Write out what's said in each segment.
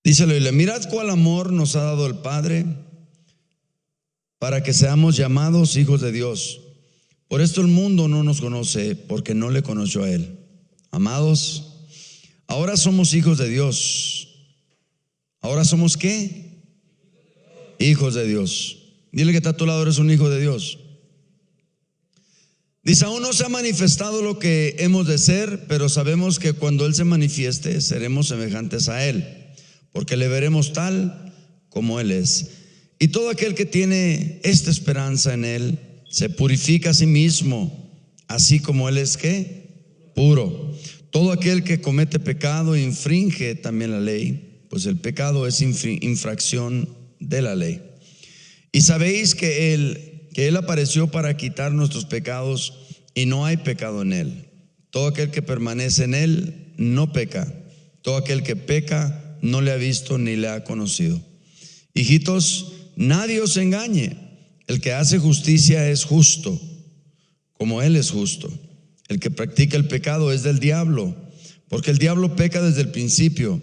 Dice la Biblia: mirad cuál amor nos ha dado el Padre para que seamos llamados hijos de Dios. Por esto el mundo no nos conoce, porque no le conoció a Él. Amados, ahora somos hijos de Dios. ¿Ahora somos qué? Hijos de Dios. Dile que está a tu lado: eres un hijo de Dios. Dice: aún no se ha manifestado lo que hemos de ser, pero sabemos que cuando Él se manifieste, seremos semejantes a Él, porque le veremos tal como Él es. Y todo aquel que tiene esta esperanza en Él se purifica a sí mismo, así como Él es ¿qué? Puro. Todo aquel que comete pecado infringe también la ley, pues el pecado es infracción de la ley. Y sabéis que Él apareció para quitar nuestros pecados, y no hay pecado en Él. Todo aquel que permanece en Él no peca. Todo aquel que peca no le ha visto ni le ha conocido. Hijitos, nadie os engañe. El que hace justicia es justo, como Él es justo. El que practica el pecado es del diablo, porque el diablo peca desde el principio.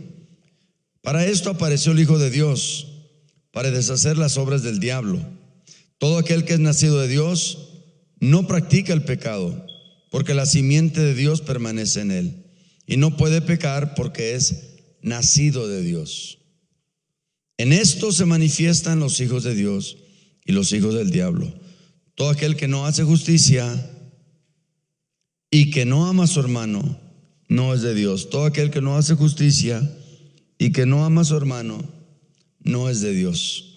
Para esto apareció el Hijo de Dios, para deshacer las obras del diablo. Todo aquel que es nacido de Dios no practica el pecado, porque la simiente de Dios permanece en él, y no puede pecar porque es nacido de Dios. En esto se manifiestan los hijos de Dios y los hijos del diablo. Todo aquel que no hace justicia y que no ama a su hermano no es de Dios. Todo aquel que no hace justicia y que no ama a su hermano no es de Dios.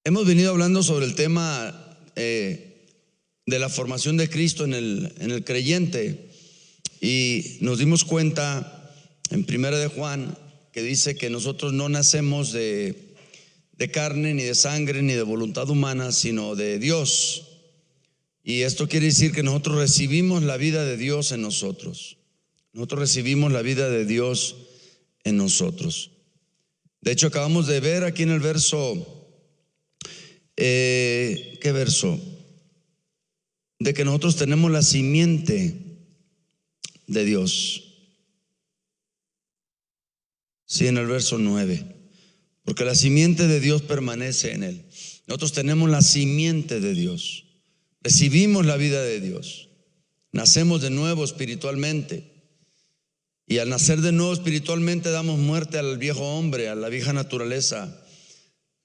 Hemos venido hablando sobre el tema de la formación de Cristo en el creyente, y nos dimos cuenta en 1 de Juan que dice que nosotros no nacemos de carne, ni de sangre, ni de voluntad humana, sino de Dios. Y esto quiere decir que nosotros recibimos la vida de Dios en nosotros. Nosotros recibimos la vida de Dios en nosotros. De hecho, acabamos de ver aquí en el verso, ¿qué verso? De que nosotros tenemos la simiente de Dios. Sí, en el verso 9. Porque la simiente de Dios permanece en él. Nosotros tenemos la simiente de Dios. Recibimos la vida de Dios. Nacemos de nuevo espiritualmente. Y al nacer de nuevo espiritualmente damos muerte al viejo hombre, a la vieja naturaleza.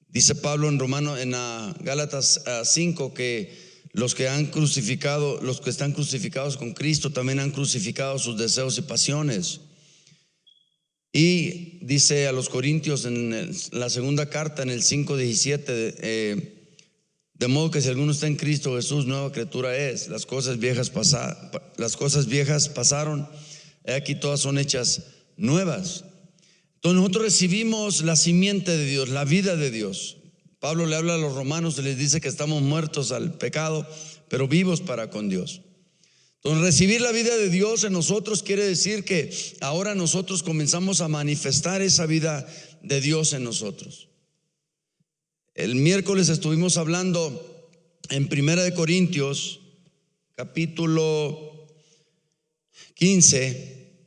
Dice Pablo en Gálatas 5 que los que están crucificados con Cristo también han crucificado sus deseos y pasiones. Y dice a los Corintios en la segunda carta, en el 5:17, de modo que si alguno está en Cristo Jesús, nueva criatura es. Las cosas viejas pasaron, aquí todas son hechas nuevas. Entonces nosotros recibimos la simiente de Dios, la vida de Dios. Pablo le habla a los romanos y les dice que estamos muertos al pecado, pero vivos para con Dios. Entonces recibir la vida de Dios en nosotros quiere decir que ahora nosotros comenzamos a manifestar esa vida de Dios en nosotros. El miércoles estuvimos hablando en 1 de Corintios capítulo 15,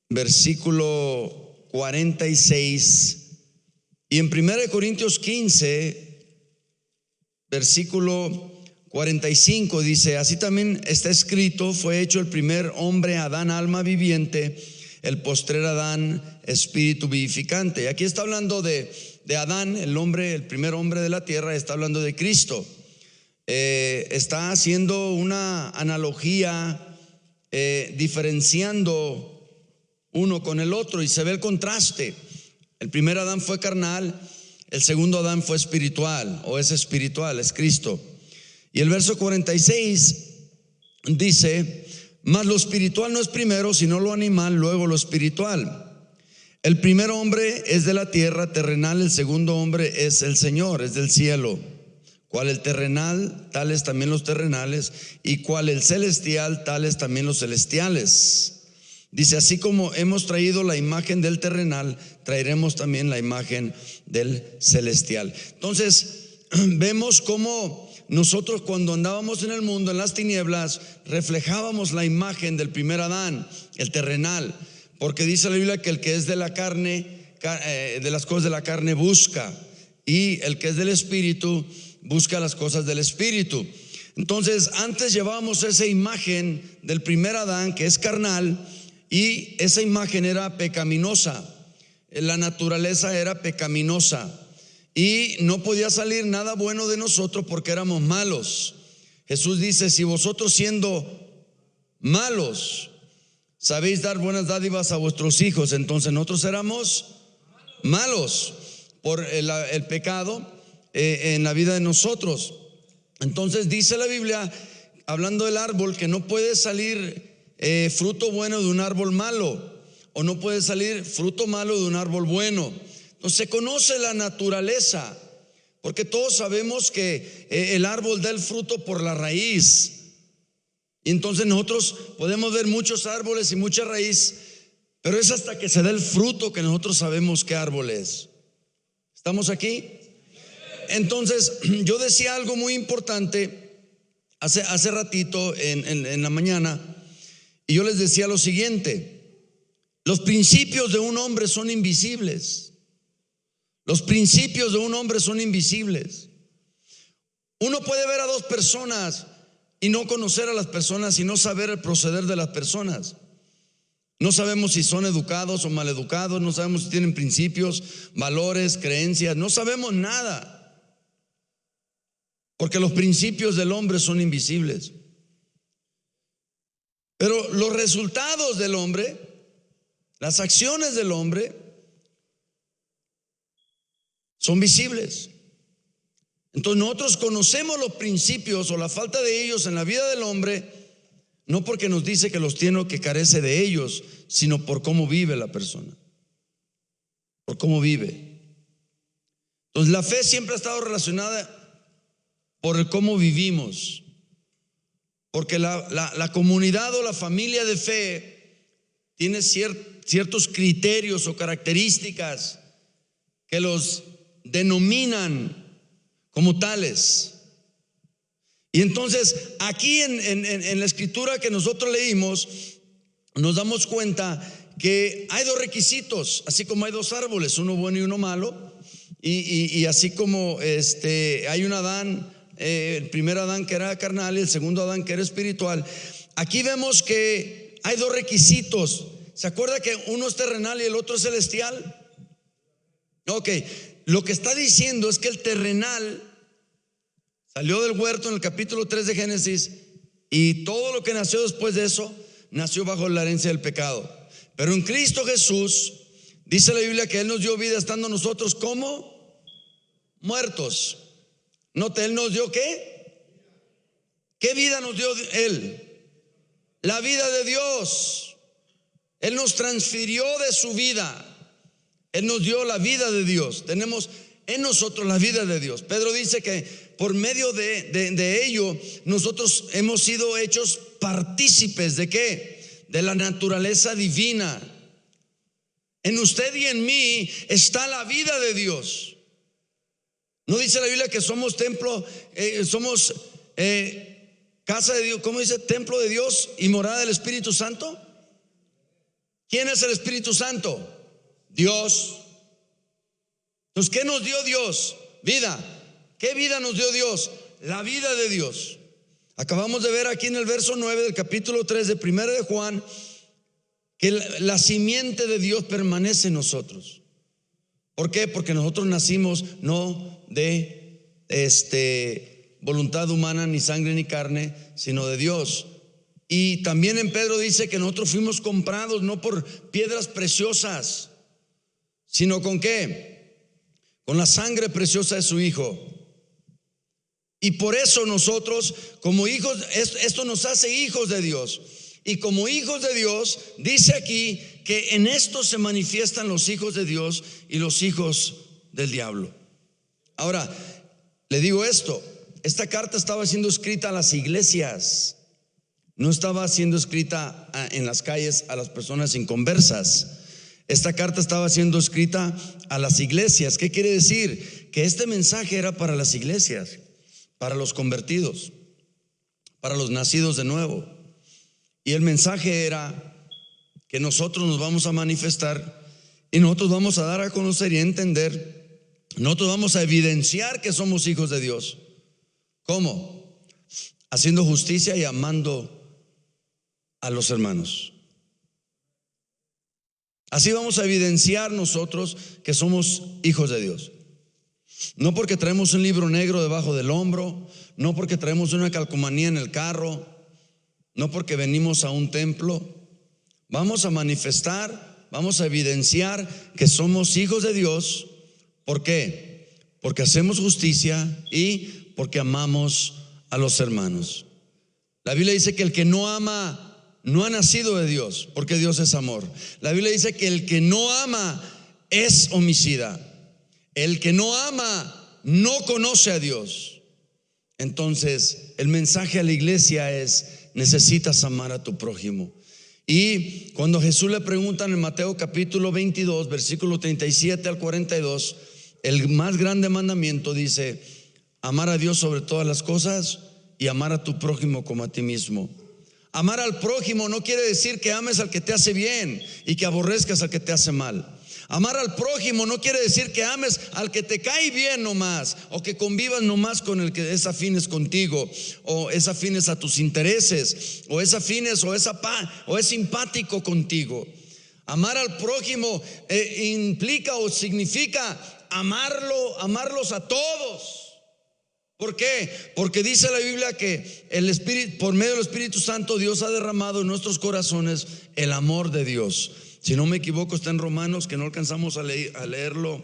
versículo 46. Y en 1 de Corintios 15, versículo 45 dice: así también está escrito, fue hecho el primer hombre Adán alma viviente, el postrer Adán espíritu vivificante. Y aquí está hablando de Adán, el primer hombre de la tierra. Está hablando de Cristo. Está haciendo una analogía, diferenciando uno con el otro, y se ve el contraste. El primer Adán fue carnal, el segundo Adán fue espiritual, o es espiritual, es Cristo. Y el verso 46 dice: mas lo espiritual no es primero, sino lo animal, luego lo espiritual. El primer hombre es de la tierra terrenal, el segundo hombre es el Señor, es del cielo. Cual el terrenal, tales también los terrenales, y cual el celestial, tales también los celestiales. Dice: así como hemos traído la imagen del terrenal, traeremos también la imagen del celestial. Entonces vemos cómo nosotros, cuando andábamos en el mundo, en las tinieblas, reflejábamos la imagen del primer Adán, el terrenal. porque dice la Biblia que el que es de la carne, de las cosas de la carne busca, y el que es del Espíritu busca las cosas del Espíritu. Entonces, antes llevábamos esa imagen del primer Adán, que es carnal, y esa imagen era pecaminosa. La naturaleza era pecaminosa y no podía salir nada bueno de nosotros porque éramos malos. Jesús dice: si vosotros siendo malos sabéis dar buenas dádivas a vuestros hijos, entonces nosotros éramos malos por el pecado en la vida de nosotros. Entonces dice la Biblia, hablando del árbol, que no puede salir fruto bueno de un árbol malo, o no puede salir fruto malo de un árbol bueno. Entonces se conoce la naturaleza, porque todos sabemos que el árbol da el fruto por la raíz. Y entonces nosotros podemos ver muchos árboles y mucha raíz, pero es hasta que se da el fruto que nosotros sabemos qué árbol es. ¿Estamos aquí? Entonces yo decía algo muy importante hace ratito en la mañana, y yo les decía lo siguiente: los principios de un hombre son invisibles. Los principios de un hombre son invisibles. Uno puede ver a dos personas y no conocer a las personas y no saber el proceder de las personas. No sabemos si son educados o maleducados, no sabemos si tienen principios, valores, creencias, no sabemos nada, porque los principios del hombre son invisibles. Pero los resultados del hombre, las acciones del hombre, son visibles. Entonces nosotros conocemos los principios o la falta de ellos en la vida del hombre, no porque nos dice que los tiene o que carece de ellos, sino por cómo vive la persona, por cómo vive. Entonces la fe siempre ha estado relacionada por el cómo vivimos, porque la comunidad o la familia de fe tiene ciertos criterios o características que los denominan como tales. Y entonces aquí en la escritura que nosotros leímos, nos damos cuenta que hay dos requisitos, así como hay dos árboles, uno bueno y uno malo, y así como hay un Adán, el primer Adán que era carnal y el segundo Adán que era espiritual. Aquí vemos que hay dos requisitos. ¿Se acuerda que uno es terrenal y el otro es celestial? Ok, lo que está diciendo es que el terrenal salió del huerto en el capítulo 3 de Génesis, y todo lo que nació después de eso nació bajo la herencia del pecado. Pero en Cristo Jesús dice la Biblia que Él nos dio vida estando nosotros como muertos. Note, Él nos dio ¿qué? ¿Qué vida nos dio Él? La vida de Dios. Él nos transfirió de su vida. Él nos dio la vida de Dios. Tenemos en nosotros la vida de Dios. Pedro dice que por medio de ello nosotros hemos sido hechos partícipes ¿de qué? De la naturaleza divina. En usted y en mí está la vida de Dios. ¿No dice la Biblia que somos templo, somos casa de Dios? ¿Cómo dice? Templo de Dios y morada del Espíritu Santo. ¿Quién es el Espíritu Santo? Dios. Entonces, ¿qué nos dio Dios? Vida. ¿Qué vida nos dio Dios? La vida de Dios. Acabamos de ver aquí en el verso 9 del capítulo 3 de 1 de Juan que la simiente de Dios permanece en nosotros. ¿Por qué? Porque nosotros nacimos no de voluntad humana, ni sangre ni carne, sino de Dios. Y también en Pedro dice que nosotros fuimos comprados no por piedras preciosas, sino ¿con qué? Con la sangre preciosa de su Hijo. Y por eso nosotros como hijos, esto nos hace hijos de Dios. Y como hijos de Dios, dice aquí que en esto se manifiestan los hijos de Dios y los hijos del diablo. Ahora, le digo esto, esta carta estaba siendo escrita a las iglesias, no estaba siendo escrita en las calles a las personas inconversas. Esta carta estaba siendo escrita a las iglesias. ¿Qué quiere decir? Que este mensaje era para las iglesias, para los convertidos, para los nacidos de nuevo. Y el mensaje era que nosotros nos vamos a manifestar y nosotros vamos a dar a conocer y a entender, nosotros vamos a evidenciar que somos hijos de Dios. ¿Cómo? Haciendo justicia y amando a los hermanos. Así vamos a evidenciar nosotros que somos hijos de Dios. No porque traemos un libro negro debajo del hombro, no porque traemos una calcomanía en el carro, no porque venimos a un templo. Vamos a manifestar, vamos a evidenciar que somos hijos de Dios. ¿Por qué? Porque hacemos justicia y porque amamos a los hermanos. La Biblia dice que el que no ama no ha nacido de Dios, porque Dios es amor. La Biblia dice que el que no ama es homicida. El que no ama no conoce a Dios. Entonces, el mensaje a la iglesia es: necesitas amar a tu prójimo. Y cuando Jesús le preguntan en Mateo capítulo 22, versículo 37 al 42, el más grande mandamiento dice: amar a Dios sobre todas las cosas y amar a tu prójimo como a ti mismo. Amar al prójimo no quiere decir que ames al que te hace bien y que aborrezcas al que te hace mal. Amar al prójimo no quiere decir que ames al que te cae bien nomás, o que convivas nomás con el que es afines contigo, o es afines a tus intereses, o es afines o es simpático contigo. Amar al prójimo implica o significa amarlos a todos. ¿Por qué? Porque dice la Biblia que el Espíritu, por medio del Espíritu Santo, Dios ha derramado en nuestros corazones el amor de Dios. Si no me equivoco, está en Romanos, que no alcanzamos a leerlo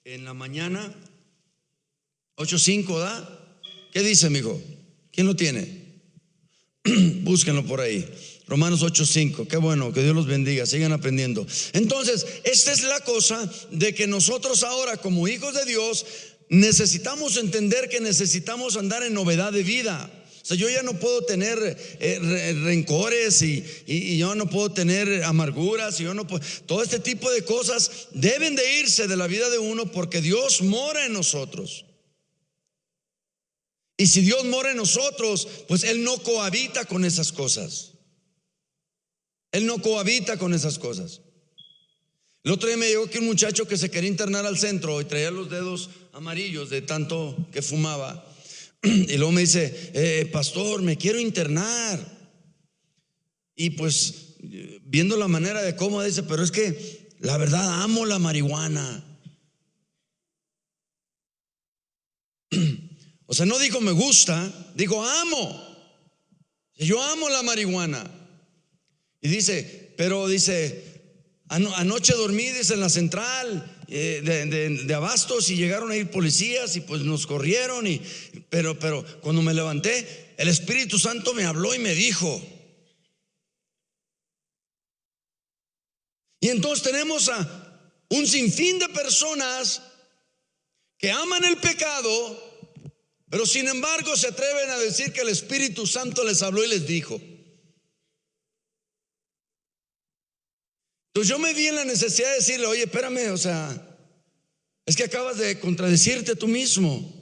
en la mañana. 8:5, ¿da? ¿Qué dice, mijo? ¿Quién lo tiene? Búsquenlo por ahí. Romanos 8:5. Qué bueno, que Dios los bendiga, sigan aprendiendo. Entonces, esta es la cosa de que nosotros ahora, como hijos de Dios, necesitamos entender que necesitamos andar en novedad de vida. O sea, yo ya no puedo tener rencores y yo no puedo tener amarguras, y yo no puedo, todo este tipo de cosas deben de irse de la vida de uno, porque Dios mora en nosotros. Y si Dios mora en nosotros, pues Él no cohabita con esas cosas. Él no cohabita con esas cosas. El otro día me llegó aquí un muchacho que se quería internar al centro y traía los dedos amarillos de tanto que fumaba. Y luego me dice: pastor, me quiero internar. Y pues, viendo la manera de cómo, dice: pero es que la verdad amo la marihuana. O sea, no dijo me gusta, dijo amo. Yo amo la marihuana. Y dice, pero dice: anoche dormí, dice, en la central de abastos, y llegaron a ir policías y pues nos corrieron, pero cuando me levanté, el Espíritu Santo me habló y me dijo. Y entonces tenemos a un sinfín de personas que aman el pecado, pero sin embargo se atreven a decir que el Espíritu Santo les habló y les dijo. Entonces yo me vi en la necesidad de decirle: oye, espérame, o sea, es que acabas de contradecirte tú mismo.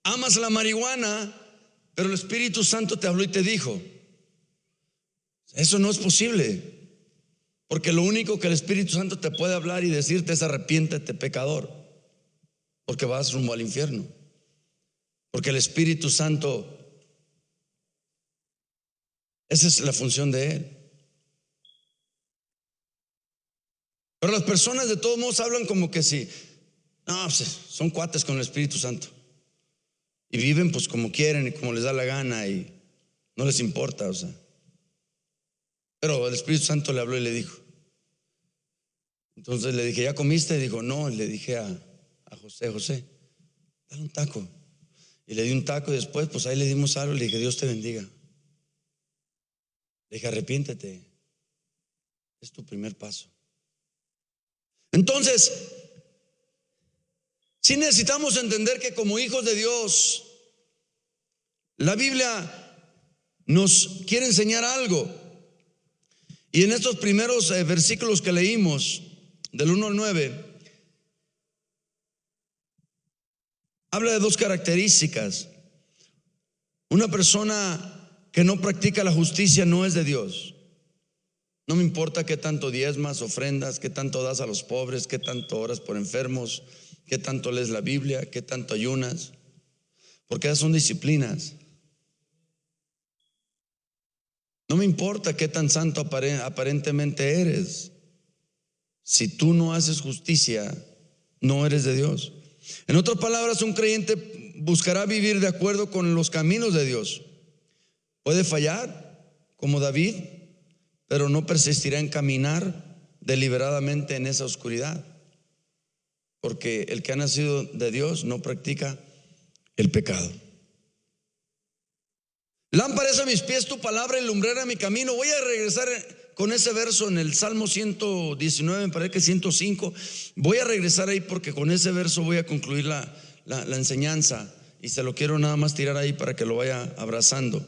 Amas la marihuana, pero el Espíritu Santo te habló y te dijo. Eso no es posible, porque lo único que el Espíritu Santo te puede hablar y decirte es: arrepiéntete, pecador, porque vas rumbo al infierno. Porque el Espíritu Santo, esa es la función de Él. Pero las personas de todos modos hablan como que sí, no, pues son cuates con el Espíritu Santo, y viven pues como quieren y como les da la gana, y no les importa, o sea. Pero el Espíritu Santo le habló y le dijo. Entonces le dije: ¿ya comiste? Y dijo: no. Y le dije a José, dale un taco. Y le di un taco, y después pues ahí le dimos algo. Le dije: Dios te bendiga. Le dije: arrepiéntete, es tu primer paso. Entonces, sí necesitamos entender que como hijos de Dios, la Biblia nos quiere enseñar algo. Y en estos primeros versículos que leímos, del 1 al 9, habla de dos características. Una persona que no practica la justicia no es de Dios. No me importa qué tanto diezmas, ofrendas, qué tanto das a los pobres, qué tanto oras por enfermos, qué tanto lees la Biblia, qué tanto ayunas, porque esas son disciplinas. No me importa qué tan santo aparentemente eres. Si tú no haces justicia, no eres de Dios. En otras palabras, un creyente buscará vivir de acuerdo con los caminos de Dios. Puede fallar, como David, pero no persistirá en caminar deliberadamente en esa oscuridad, porque el que ha nacido de Dios no practica el pecado. Lámpara es a mis pies tu palabra y lumbrera mi camino. Voy a regresar con ese verso en el Salmo 119, me parece que 105. Voy a regresar ahí porque con ese verso voy a concluir la enseñanza, y se lo quiero nada más tirar ahí para que lo vaya abrazando.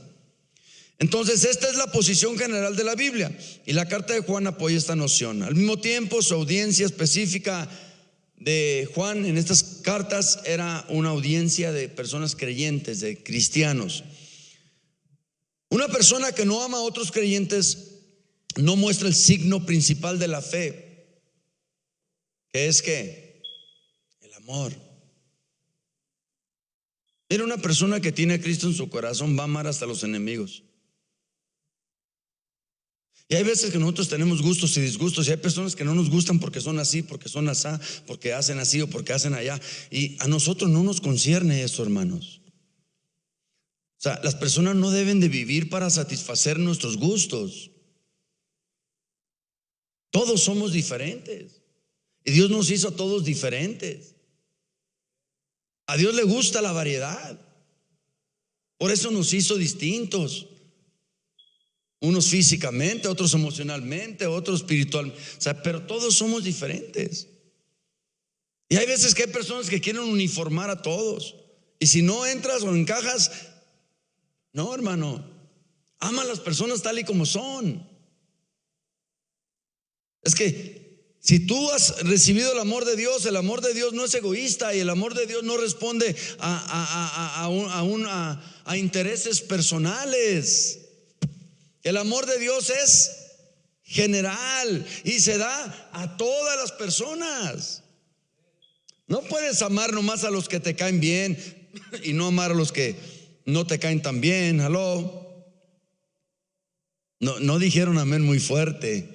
Entonces, esta es la posición general de la Biblia, y la carta de Juan apoya esta noción. Al mismo tiempo, su audiencia específica de Juan en estas cartas era una audiencia de personas creyentes, de cristianos. Una persona que no ama a otros creyentes no muestra el signo principal de la fe, que es ¿qué? El amor. Mira, una persona que tiene a Cristo en su corazón va a amar hasta los enemigos. Y hay veces que nosotros tenemos gustos y disgustos, y hay personas que no nos gustan porque son así, porque son asá, porque hacen así o porque hacen allá. Y a nosotros no nos concierne eso, hermanos. O sea, las personas no deben de vivir para satisfacer nuestros gustos. Todos somos diferentes, y Dios nos hizo a todos diferentes. A Dios le gusta la variedad, por eso nos hizo distintos. Unos físicamente, otros emocionalmente, otros espiritualmente. O sea, pero todos somos diferentes. Y hay veces que hay personas que quieren uniformar a todos, y si no entras o encajas, no, hermano, ama a las personas tal y como son. Es que si tú has recibido el amor de Dios no es egoísta, y el amor de Dios no responde a intereses personales. El amor de Dios es general y se da a todas las personas. No puedes amar nomás a los que te caen bien y no amar a los que no te caen tan bien. ¿Aló? No dijeron amén muy fuerte.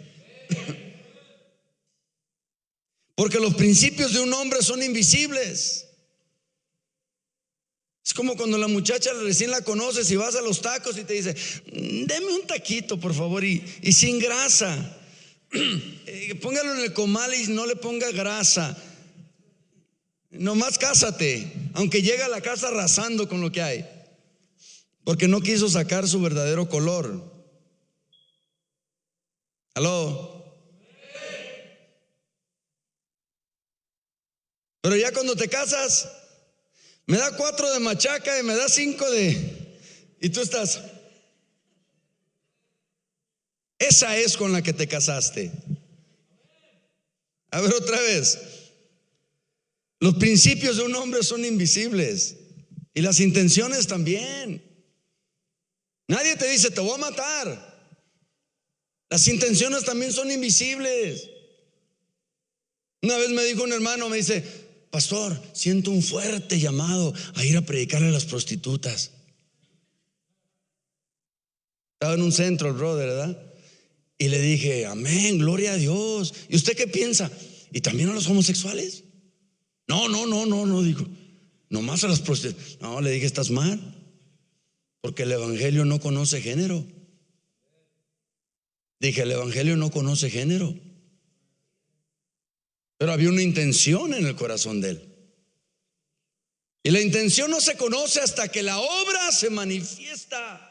Porque los principios de un hombre son invisibles. Es como cuando la muchacha recién la conoces y vas a los tacos y te dice: deme un taquito por favor, y sin grasa. Póngalo en el comal y no le ponga grasa. Nomás cásate, aunque llegue a la casa arrasando con lo que hay, porque no quiso sacar su verdadero color. ¿Aló? Pero ya cuando te casas, me da 4 de machaca y me da 5 de... Y tú estás... Esa es con la que te casaste. A ver, otra vez. Los principios de un hombre son invisibles, y las intenciones también. Nadie te dice: te voy a matar. Las intenciones también son invisibles. Una vez me dijo un hermano, me dice: pastor, siento un fuerte llamado a ir a predicarle a las prostitutas. Estaba en un centro el brother, ¿verdad? Y le dije: amén, gloria a Dios. ¿Y usted qué piensa? ¿Y también a los homosexuales? No, dijo, nomás a las prostitutas. No, le dije: estás mal, porque el evangelio no conoce género. Dije: el evangelio no conoce género. Pero había una intención en el corazón de él, y la intención no se conoce hasta que la obra se manifiesta.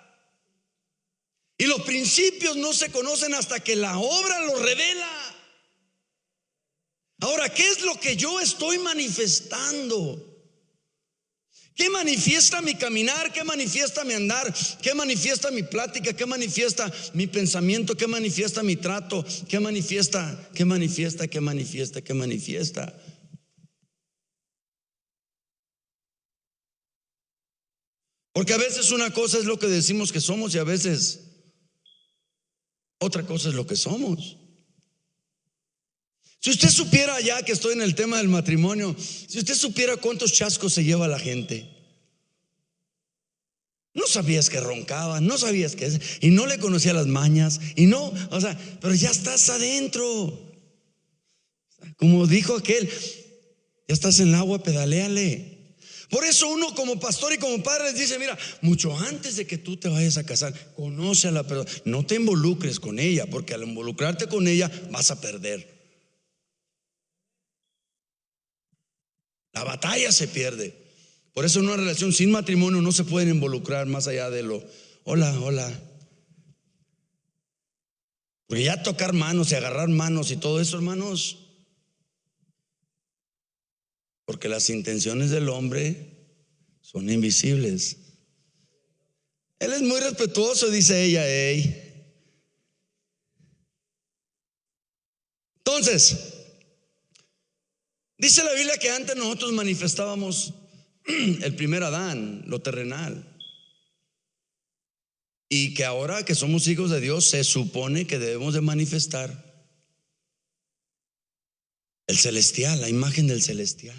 Y los principios no se conocen hasta que la obra los revela. Ahora, ¿qué es lo que yo estoy manifestando? ¿Qué manifiesta mi caminar? ¿Qué manifiesta mi andar? ¿Qué manifiesta mi plática? ¿Qué manifiesta mi pensamiento? ¿Qué manifiesta mi trato? ¿Qué manifiesta? ¿Qué manifiesta? ¿Qué manifiesta? ¿Qué manifiesta? Porque a veces una cosa es lo que decimos que somos, y a veces otra cosa es lo que somos. Si usted supiera, ya que estoy en el tema del matrimonio, si usted supiera cuántos chascos se lleva la gente. No sabías que roncaba, no sabías que y no le conocía las mañas, y no, o sea, pero ya estás adentro. Como dijo aquel, ya estás en el agua, pedaléale. Por eso uno como pastor y como padre les dice: mira, mucho antes de que tú te vayas a casar, conoce a la persona, no te involucres con ella, porque al involucrarte con ella vas a perder. La batalla se pierde. Por eso en una relación sin matrimonio no se pueden involucrar más allá de lo hola, hola. Porque ya tocar manos y agarrar manos y todo eso, hermanos, porque las intenciones del hombre son invisibles. Él es muy respetuoso, dice ella. Hey. Entonces, dice la Biblia que antes nosotros manifestábamos el primer Adán, lo terrenal, y que ahora que somos hijos de Dios se supone que debemos de manifestar el celestial, la imagen del celestial.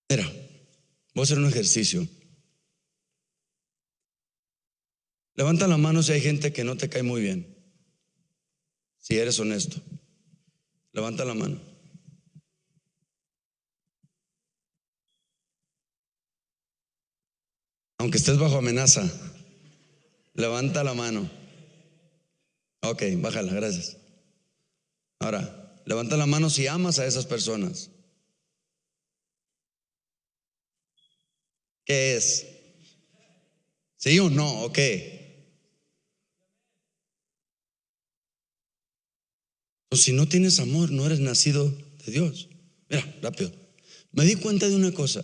Mira, voy a hacer un ejercicio. Levanta la mano si hay gente que no te cae muy bien. Si eres honesto, levanta la mano. Aunque estés bajo amenaza, levanta la mano. Ok, bájala, gracias. Ahora, levanta la mano si amas a esas personas. ¿Qué es? ¿Sí o no? ¿O qué? Pues si no tienes amor, no eres nacido de Dios. Mira, rápido. Me di cuenta de una cosa.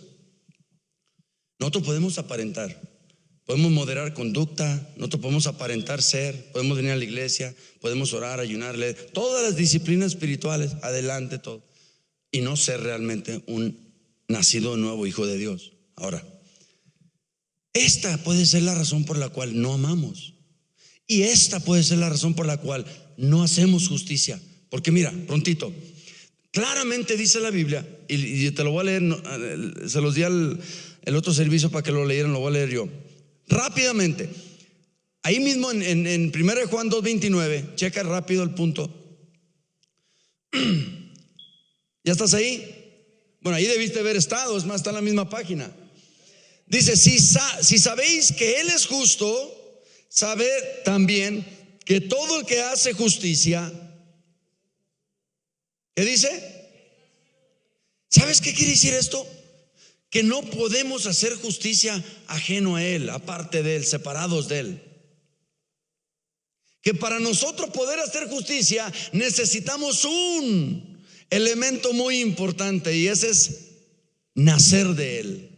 Nosotros podemos aparentar, podemos moderar conducta, nosotros podemos aparentar ser, podemos venir a la iglesia, podemos orar, ayunar, leer, todas las disciplinas espirituales, adelante todo, y no ser realmente un nacido de nuevo hijo de Dios. Ahora, esta puede ser la razón por la cual no amamos, y esta puede ser la razón por la cual no hacemos justicia. Porque mira, prontito, claramente dice la Biblia, y te lo voy a leer, se los di el otro servicio para que lo leyeran, lo voy a leer yo rápidamente. Ahí mismo en 1 Juan 2:29, checa rápido el punto. ¿Ya estás ahí? Bueno, ahí debiste haber estado, es más, está en la misma página. Dice: si sabéis que Él es justo, sabed también que todo el que hace justicia, ¿qué dice? ¿Sabes qué quiere decir esto? Que no podemos hacer justicia ajeno a Él, aparte de Él, separados de Él. Que para nosotros poder hacer justicia necesitamos un elemento muy importante, y ese es nacer de Él.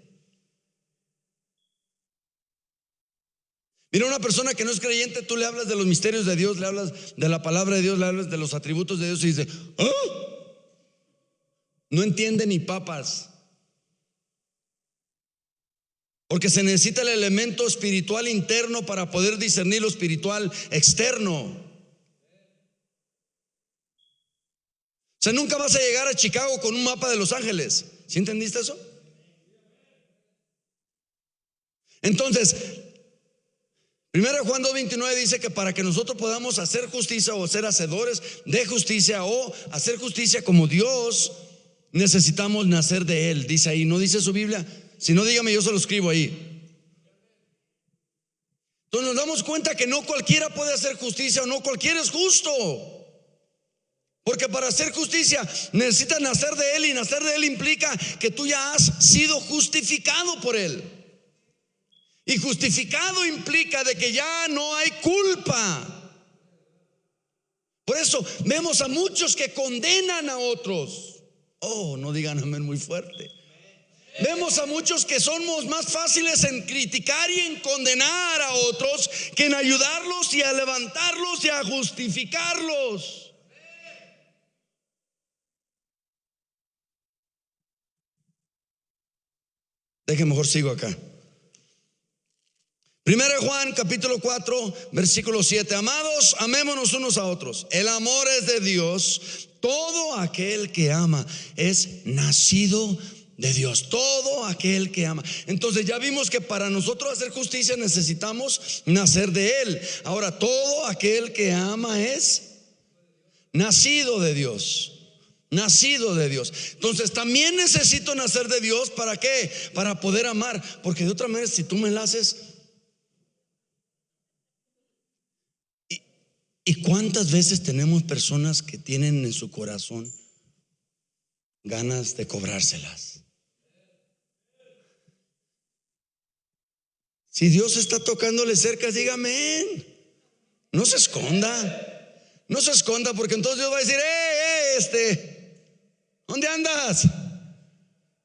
Mira, una persona que no es creyente, tú le hablas de los misterios de Dios, le hablas de la palabra de Dios, le hablas de los atributos de Dios y dice: ¿ah? No entiende ni papas. Porque se necesita el elemento espiritual interno para poder discernir lo espiritual externo. O sea, nunca vas a llegar a Chicago con un mapa de Los Ángeles. ¿Sí entendiste eso? Entonces, 1 Juan 2:29 dice que para que nosotros podamos hacer justicia o ser hacedores de justicia o hacer justicia como Dios, necesitamos nacer de Él. Dice ahí, ¿no dice su Biblia? Si no, dígame, yo se lo escribo ahí. Entonces nos damos cuenta que no cualquiera puede hacer justicia, o no cualquiera es justo. Porque para hacer justicia necesitas nacer de Él, y nacer de Él implica que tú ya has sido justificado por Él. Y justificado implica de que ya no hay culpa. Por eso vemos a muchos que condenan a otros. Oh, no digan amén muy fuerte. Vemos a muchos que somos más fáciles en criticar y en condenar a otros que en ayudarlos y a levantarlos y a justificarlos. Deje, mejor sigo acá. Primero de Juan capítulo 4 versículo 7. Amados, amémonos unos a otros. El amor es de Dios. Todo aquel que ama es nacido de Dios. Todo aquel que ama. Entonces ya vimos que para nosotros hacer justicia necesitamos nacer de Él. Ahora, todo aquel que ama es nacido de Dios. Nacido de Dios. Entonces también necesito nacer de Dios. ¿Para qué? Para poder amar. Porque de otra manera, si tú me la haces. ¿Y cuántas veces tenemos personas que tienen en su corazón ganas de cobrárselas? Si Dios está tocándole cerca, diga amén. No se esconda. No se esconda, porque entonces Dios va a decir: ¿dónde andas?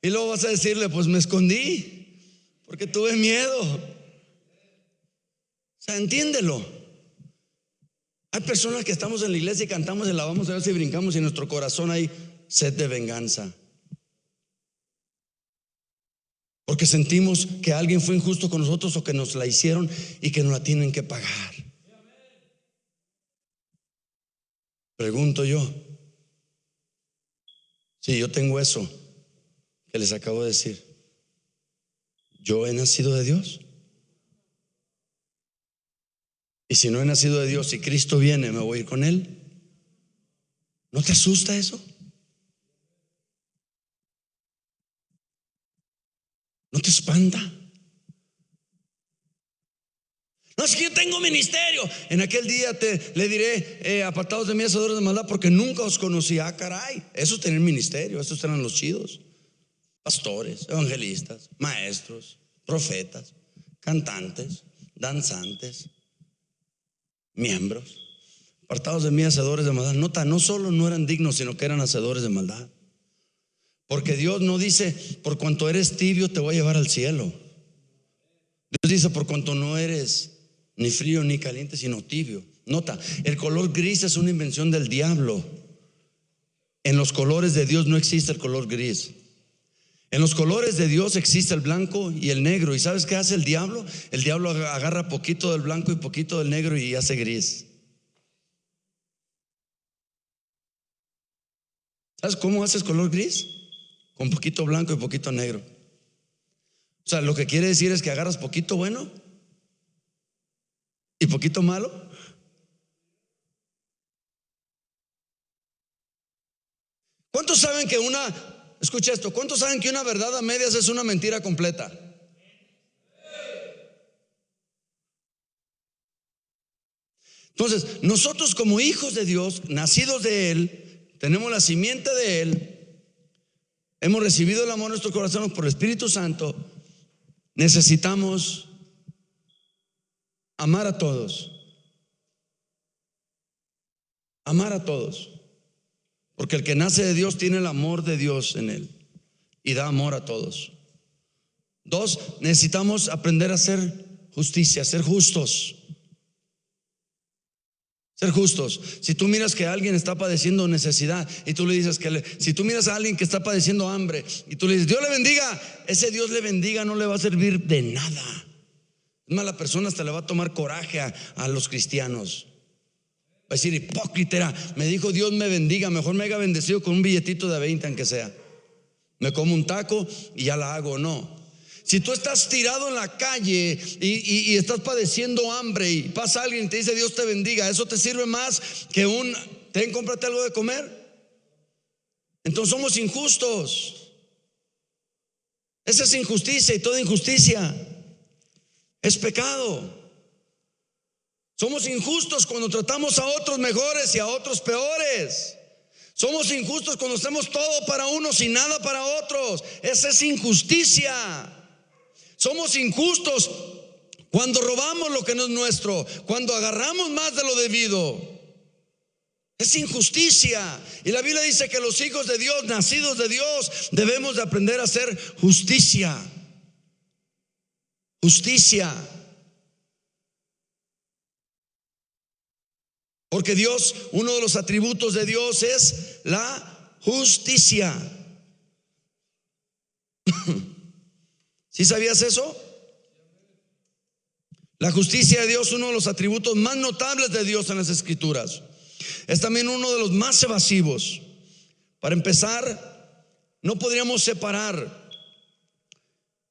Y luego vas a decirle: pues me escondí porque tuve miedo. O sea, entiéndelo. Hay personas que estamos en la iglesia y cantamos y alabamos a Dios y brincamos, y en nuestro corazón hay sed de venganza, porque sentimos que alguien fue injusto con nosotros, o que nos la hicieron y que nos la tienen que pagar. Pregunto yo, si yo tengo eso que les acabo de decir, ¿yo he nacido de Dios? Y si no he nacido de Dios, si Cristo viene, ¿me voy a ir con Él? ¿No te asusta eso? ¿No te espanta? No, es que yo tengo ministerio. En aquel día le diré: apartados de mí, hacedores de maldad, porque nunca os conocí. Ah, caray, eso es tener ministerio. Esos eran los chidos: pastores, evangelistas, maestros, profetas, cantantes, danzantes, miembros. Apartados de mí, hacedores de maldad. Nota, no solo no eran dignos, sino que eran hacedores de maldad. Porque Dios no dice: por cuanto eres tibio te voy a llevar al cielo. Dios dice: por cuanto no eres ni frío ni caliente, sino tibio. Nota, el color gris es una invención del diablo. En los colores de Dios no existe el color gris. En los colores de Dios existe el blanco y el negro. ¿Y sabes qué hace el diablo? El diablo agarra poquito del blanco y poquito del negro y hace gris. ¿Sabes cómo haces color gris? Con poquito blanco y poquito negro. O sea, lo que quiere decir es que agarras poquito bueno y poquito malo. ¿Cuántos saben que escucha esto, cuántos saben que una verdad a medias es una mentira completa? Entonces, nosotros como hijos de Dios, nacidos de Él, tenemos la simiente de Él, hemos recibido el amor en nuestro corazón por el Espíritu Santo. Necesitamos amar a todos. Amar a todos. Porque el que nace de Dios tiene el amor de Dios en él y da amor a todos. Dos, necesitamos aprender a hacer justicia, ser justos. Ser justos. Si tú miras que alguien está padeciendo necesidad y tú le dices si tú miras a alguien que está padeciendo hambre y tú le dices: Dios le bendiga, ese Dios le bendiga no le va a servir de nada. Es más, la persona hasta le va a tomar coraje a los cristianos. Va a decir: hipócrita, me dijo Dios me bendiga, mejor me haya bendecido con un billetito de 20 aunque sea. Me como un taco y ya la hago. No. Si tú estás tirado en la calle y estás padeciendo hambre y pasa alguien y te dice: Dios te bendiga, ¿eso te sirve más que cómprate algo de comer? Entonces somos injustos. Esa es injusticia, y toda injusticia es pecado. Somos injustos cuando tratamos a otros mejores y a otros peores. Somos injustos cuando hacemos todo para unos y nada para otros. Esa es injusticia. Somos injustos cuando robamos lo que no es nuestro, cuando agarramos más de lo debido. Es injusticia. Y la Biblia dice que los hijos de Dios, nacidos de Dios, debemos de aprender a hacer justicia. Justicia. Porque Dios, uno de los atributos de Dios es la justicia. ¿Sí sabías eso? La justicia de Dios, uno de los atributos más notables de Dios en las Escrituras, es también uno de los más evasivos. Para empezar, no podríamos separar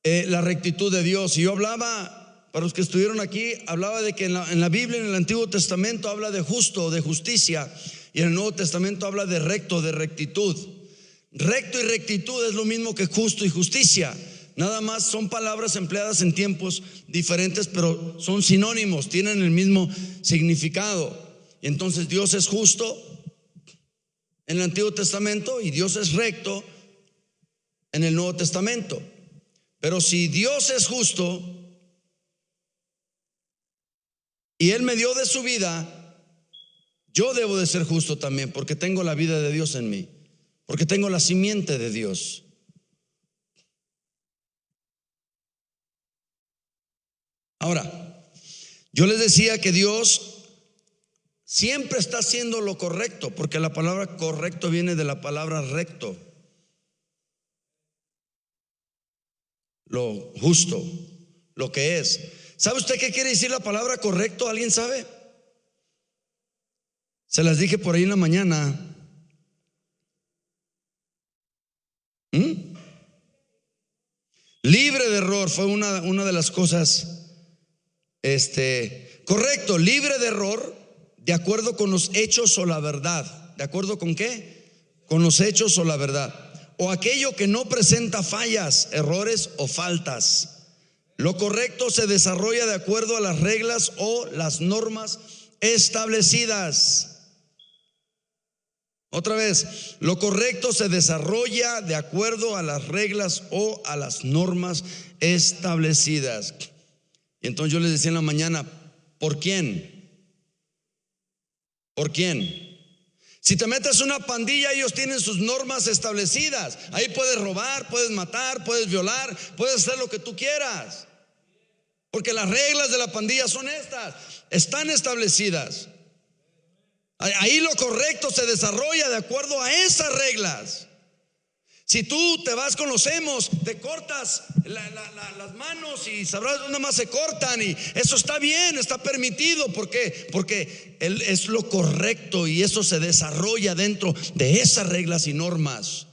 la rectitud de Dios. Y yo hablaba, para los que estuvieron aquí, hablaba de que en la Biblia, en el Antiguo Testamento, habla de justo, de justicia, y en el Nuevo Testamento habla de recto, de rectitud. Recto y rectitud es lo mismo que justo y justicia. Nada más son palabras empleadas en tiempos diferentes, pero son sinónimos, tienen el mismo significado. Y entonces Dios es justo en el Antiguo Testamento y Dios es recto en el Nuevo Testamento. Pero si Dios es justo y Él me dio de su vida, yo debo de ser justo también, porque tengo la vida de Dios en mí, porque tengo la simiente de Dios. Ahora, yo les decía que Dios siempre está haciendo lo correcto, porque la palabra correcto viene de la palabra recto, lo justo, lo que es. ¿Sabe usted qué quiere decir la palabra correcto? ¿Alguien sabe? Se las dije por ahí en la mañana. Libre de error fue una de las cosas. Correcto, libre de error, de acuerdo con los hechos o la verdad. ¿De acuerdo con qué? Con los hechos o la verdad. O aquello que no presenta fallas, errores o faltas. Lo correcto se desarrolla de acuerdo a las reglas o las normas establecidas. Otra vez, lo correcto se desarrolla de acuerdo a las reglas o a las normas establecidas. Y entonces yo les decía en la mañana, ¿por quién? ¿Por quién? Si te metes una pandilla, ellos tienen sus normas establecidas. Ahí puedes robar, puedes matar, puedes violar, puedes hacer lo que tú quieras, porque las reglas de la pandilla son estas, están establecidas. Ahí lo correcto se desarrolla de acuerdo a esas reglas. Si tú te vas con los emos, te cortas las manos y sabrás dónde más se cortan, y eso está bien, está permitido. ¿Por qué? Porque es lo correcto y eso se desarrolla dentro de esas reglas y normas.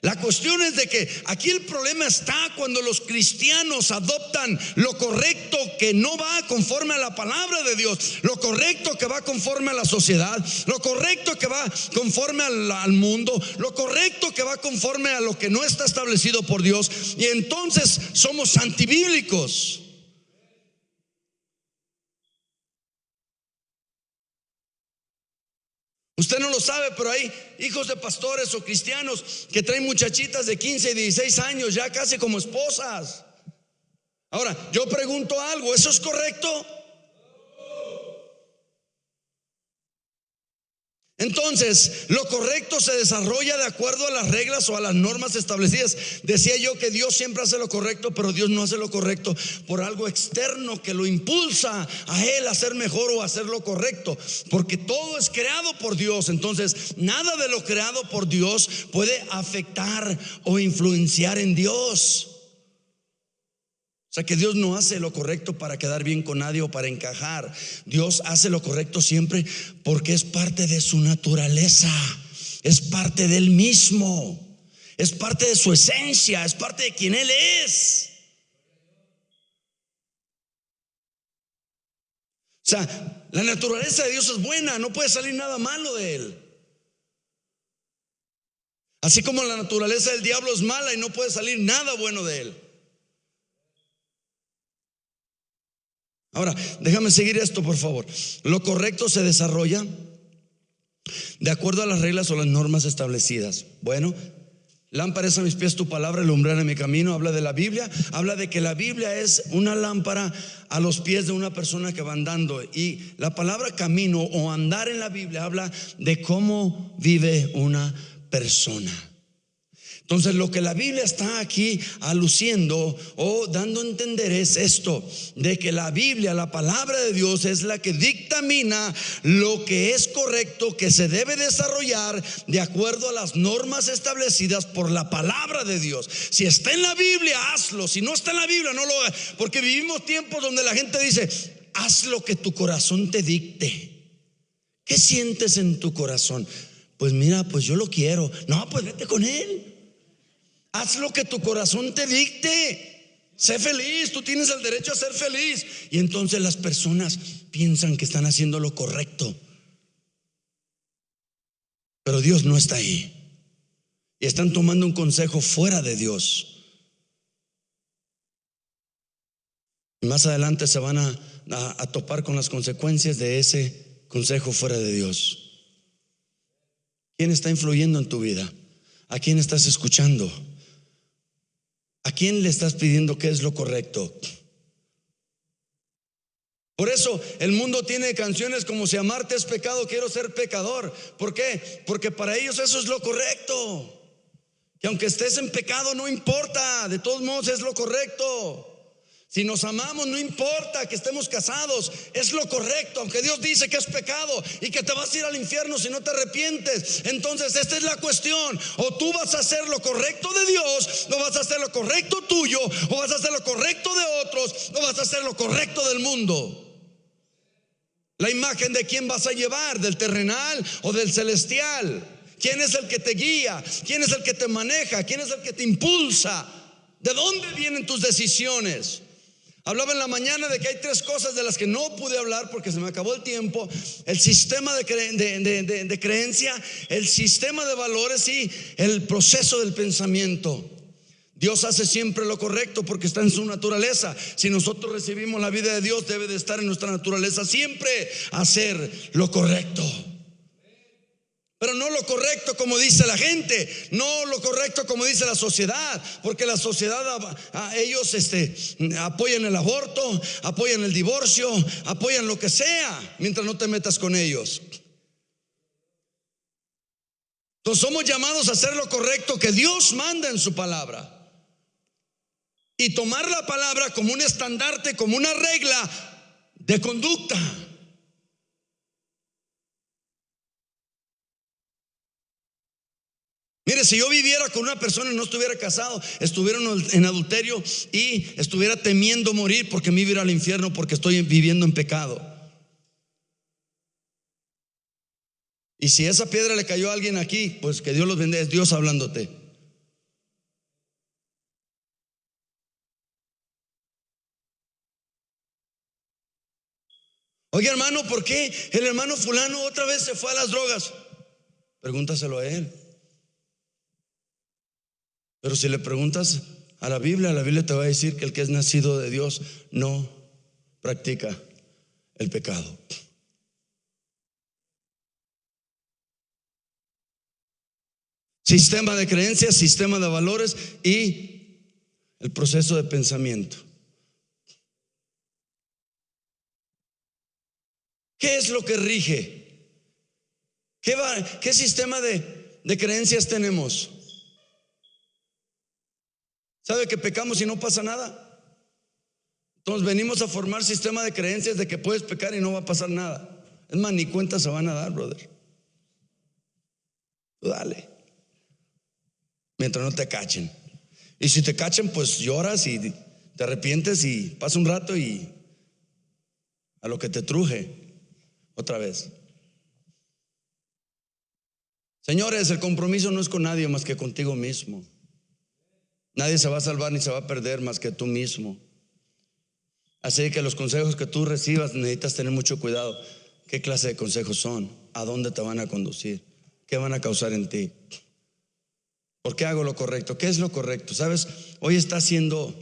La cuestión es de que aquí el problema está cuando los cristianos adoptan lo correcto que no va conforme a la palabra de Dios, lo correcto que va conforme a la sociedad, lo correcto que va conforme al mundo, lo correcto que va conforme a lo que no está establecido por Dios, y entonces somos antibíblicos. Usted no lo sabe, pero hay hijos de pastores o cristianos que traen muchachitas de 15 y 16 años ya casi como esposas. Ahora, yo pregunto algo, ¿eso es correcto? Entonces, lo correcto se desarrolla de acuerdo a las reglas o a las normas establecidas. Decía yo que Dios siempre hace lo correcto, pero Dios no hace lo correcto por algo externo que lo impulsa a Él a hacer mejor o a hacer lo correcto, porque todo es creado por Dios. Entonces, nada de lo creado por Dios puede afectar o influenciar en Dios. O sea que Dios no hace lo correcto para quedar bien con nadie o para encajar. Dios hace lo correcto siempre porque es parte de su naturaleza, es parte de Él mismo, es parte de su esencia, es parte de quien Él es. O sea, la naturaleza de Dios es buena, no puede salir nada malo de Él. Así como la naturaleza del diablo es mala y no puede salir nada bueno de Él. Ahora, déjame seguir esto, por favor. Lo correcto se desarrolla de acuerdo a las reglas o las normas establecidas. Bueno, lámpara es a mis pies tu palabra, lumbrera en mi camino. Habla de la Biblia, habla de que la Biblia es una lámpara a los pies de una persona que va andando. Y la palabra camino o andar en la Biblia habla de cómo vive una persona. Entonces lo que la Biblia está aquí aluciendo o dando a entender es esto, de que la Biblia, la palabra de Dios, es la que dictamina lo que es correcto, que se debe desarrollar de acuerdo a las normas establecidas por la palabra de Dios. Si está en la Biblia, hazlo. Si no está en la Biblia, no lo hagas. Porque vivimos tiempos donde la gente dice: haz lo que tu corazón te dicte. ¿Qué sientes en tu corazón? Pues mira, pues yo lo quiero. No, pues vete con él. Haz lo que tu corazón te dicte. Sé feliz, tú tienes el derecho a ser feliz. Y entonces las personas piensan que están haciendo lo correcto, pero Dios no está ahí. Y están tomando un consejo fuera de Dios. Y más adelante se van a topar con las consecuencias de ese consejo fuera de Dios. ¿Quién está influyendo en tu vida? ¿A quién estás escuchando? ¿A quién le estás pidiendo qué es lo correcto? Por eso el mundo tiene canciones como: si amarte es pecado, quiero ser pecador. ¿Por qué? Porque para ellos eso es lo correcto. Que aunque estés en pecado no importa, de todos modos es lo correcto. Si nos amamos, no importa que estemos casados, es lo correcto, aunque Dios dice que es pecado y que te vas a ir al infierno si no te arrepientes. Entonces esta es la cuestión: o tú vas a hacer lo correcto de Dios, o vas a hacer lo correcto tuyo, o vas a hacer lo correcto de otros, o vas a hacer lo correcto del mundo. La imagen de quién vas a llevar, del terrenal o del celestial. ¿Quién es el que te guía? ¿Quién es el que te maneja? ¿Quién es el que te impulsa? ¿De dónde vienen tus decisiones? Hablaba en la mañana de que hay tres cosas de las que no pude hablar porque se me acabó el tiempo: el sistema de creencia, el sistema de valores y el proceso del pensamiento. Dios hace siempre lo correcto porque está en su naturaleza. Si nosotros recibimos la vida de Dios, debe de estar en nuestra naturaleza siempre hacer lo correcto. Pero no lo correcto como dice la gente, no lo correcto como dice la sociedad, porque la sociedad, ellos apoyan el aborto, apoyan el divorcio, apoyan lo que sea, mientras no te metas con ellos. Entonces somos llamados a hacer lo correcto que Dios manda en su palabra, y tomar la palabra como un estandarte, como una regla de conducta. Mire, si yo viviera con una persona y no estuviera casado, estuviera en adulterio y estuviera temiendo morir porque me iba a ir al infierno porque estoy viviendo en pecado. Y si esa piedra le cayó a alguien aquí, pues que Dios los bendiga, es Dios hablándote. Oye, hermano, ¿por qué el hermano fulano otra vez se fue a las drogas? Pregúntaselo a él. Pero si le preguntas a la Biblia te va a decir que el que es nacido de Dios no practica el pecado. Sistema de creencias, sistema de valores y el proceso de pensamiento. ¿Qué es lo que rige? ¿Qué sistema de creencias tenemos? ¿Sabe que pecamos y no pasa nada? Entonces venimos a formar sistema de creencias de que puedes pecar y no va a pasar nada. Es más, ni cuenta se van a dar, brother. Tú dale, mientras no te cachen. Y si te cachen, pues lloras y te arrepientes y pasa un rato y a lo que te truje otra vez. Señores, el compromiso no es con nadie más que contigo mismo. Nadie se va a salvar ni se va a perder más que tú mismo. Así que los consejos que tú recibas necesitas tener mucho cuidado. ¿Qué clase de consejos son? ¿A dónde te van a conducir? ¿Qué van a causar en ti? ¿Por qué hago lo correcto? ¿Qué es lo correcto? ¿Sabes? Hoy está siendo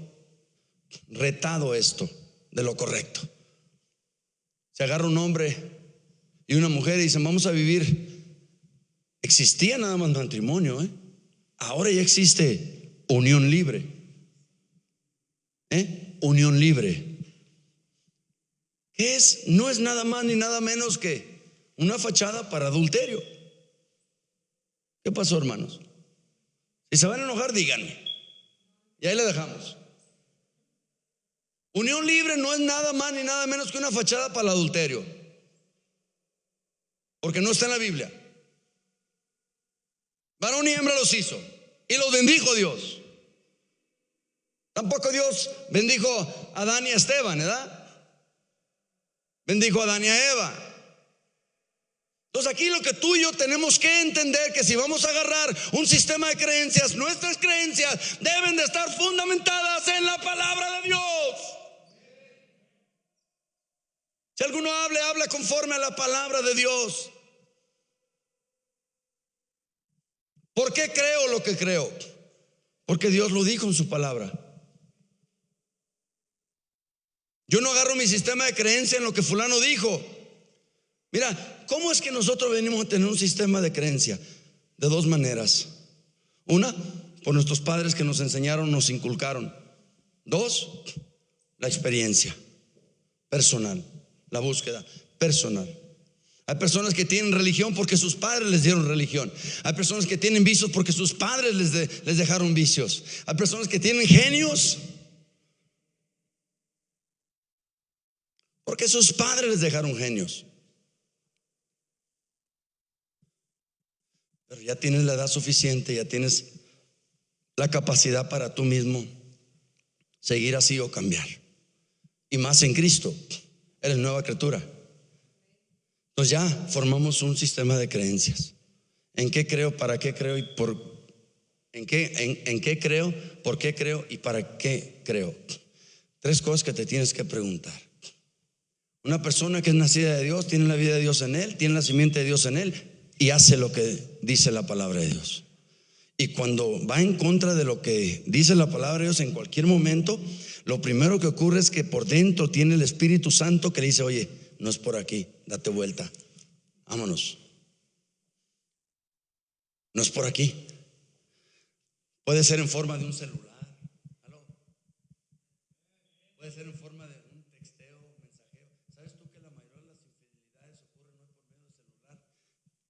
retado esto de lo correcto. Se agarra un hombre y una mujer y dicen: vamos a vivir. Existía nada más matrimonio, ahora ya existe unión libre. Unión libre. ¿Qué es? No es nada más ni nada menos que una fachada para adulterio. ¿Qué pasó, hermanos? Si se van a enojar, díganme. Y ahí le dejamos. Unión libre no es nada más ni nada menos que una fachada para el adulterio, porque no está en la Biblia. Varón y hembra los hizo y los bendijo Dios. Tampoco Dios bendijo a Adán y a Esteban, ¿verdad? Bendijo a Adán y a Eva. Entonces aquí lo que tú y yo tenemos que entender, que si vamos a agarrar un sistema de creencias, nuestras creencias deben de estar fundamentadas en la palabra de Dios. Si alguno habla conforme a la palabra de Dios. ¿Por qué creo lo que creo? Porque Dios lo dijo en su palabra. Yo no agarro mi sistema de creencia en lo que fulano dijo. Mira, ¿cómo es que nosotros venimos a tener un sistema de creencia? De dos maneras. Una, por nuestros padres que nos enseñaron, nos inculcaron. Dos, la experiencia personal, la búsqueda personal. Hay personas que tienen religión porque sus padres les dieron religión. Hay personas que tienen vicios porque sus padres les dejaron vicios. Hay personas que tienen genios porque sus padres les dejaron genios. Pero ya tienes la edad suficiente, ya tienes la capacidad para tú mismo seguir así o cambiar. Y más en Cristo, eres nueva criatura. Entonces ya formamos un sistema de creencias. ¿En qué creo? ¿Para qué creo? ¿Y en qué creo? ¿Por qué creo? ¿Y para qué creo? Tres cosas que te tienes que preguntar. Una persona que es nacida de Dios tiene la vida de Dios en él, tiene la simiente de Dios en él y hace lo que dice la palabra de Dios. Y cuando va en contra de lo que dice la palabra de Dios en cualquier momento, lo primero que ocurre es que por dentro tiene el Espíritu Santo que le dice: oye, no es por aquí, date vuelta, vámonos. No es por aquí. Puede ser en forma de un celular. ¿Aló? Puede ser en forma de un texteo, mensajero. ¿Sabes tú que la mayoría de las infidelidades ocurren no por medio del celular?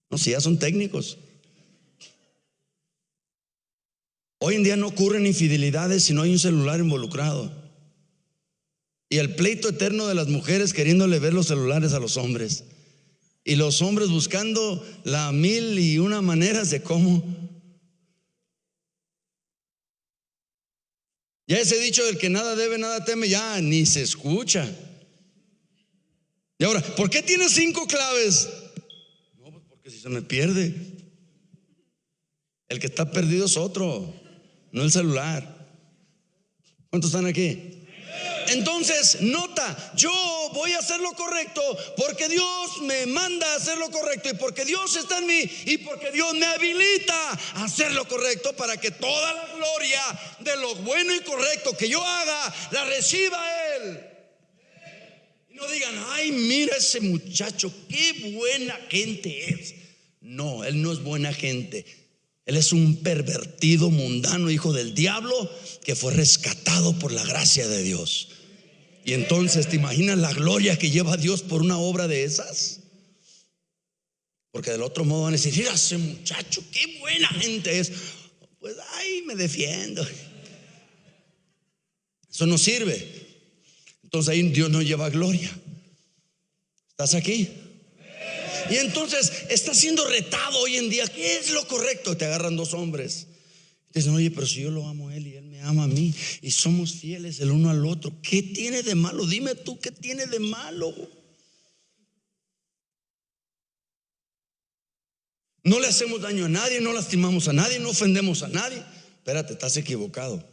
No, si ya son técnicos. Hoy en día no ocurren infidelidades si no hay un celular involucrado. Y el pleito eterno de las mujeres queriéndole ver los celulares a los hombres, y los hombres buscando la mil y una maneras de cómo. Ya ese dicho del que nada debe, nada teme, ya ni se escucha. Y ahora, ¿por qué tienes 5 claves? No, pues porque si se me pierde. El que está perdido es otro, no el celular. ¿Cuántos están aquí? Entonces, nota, yo voy a hacer lo correcto porque Dios me manda a hacer lo correcto, y porque Dios está en mí, y porque Dios me habilita a hacer lo correcto, para que toda la gloria de lo bueno y correcto que yo haga la reciba Él. Y no digan: ay, mira ese muchacho, qué buena gente es. No, él no es buena gente. Él es un pervertido, mundano, hijo del diablo, que fue rescatado por la gracia de Dios. Y entonces, ¿te imaginas la gloria que lleva Dios por una obra de esas? Porque del otro modo van a decir: mira ese muchacho, qué buena gente es. Pues ay, me defiendo. Eso no sirve. Entonces ahí Dios no lleva gloria. ¿Estás aquí? Y entonces está siendo retado hoy en día. ¿Qué es lo correcto? Te agarran 2 hombres. Te dicen: oye, pero si yo lo amo a él y él me ama a mí, y somos fieles el uno al otro, ¿qué tiene de malo? Dime tú, ¿qué tiene de malo? No le hacemos daño a nadie, no lastimamos a nadie, no ofendemos a nadie. Espérate, estás equivocado.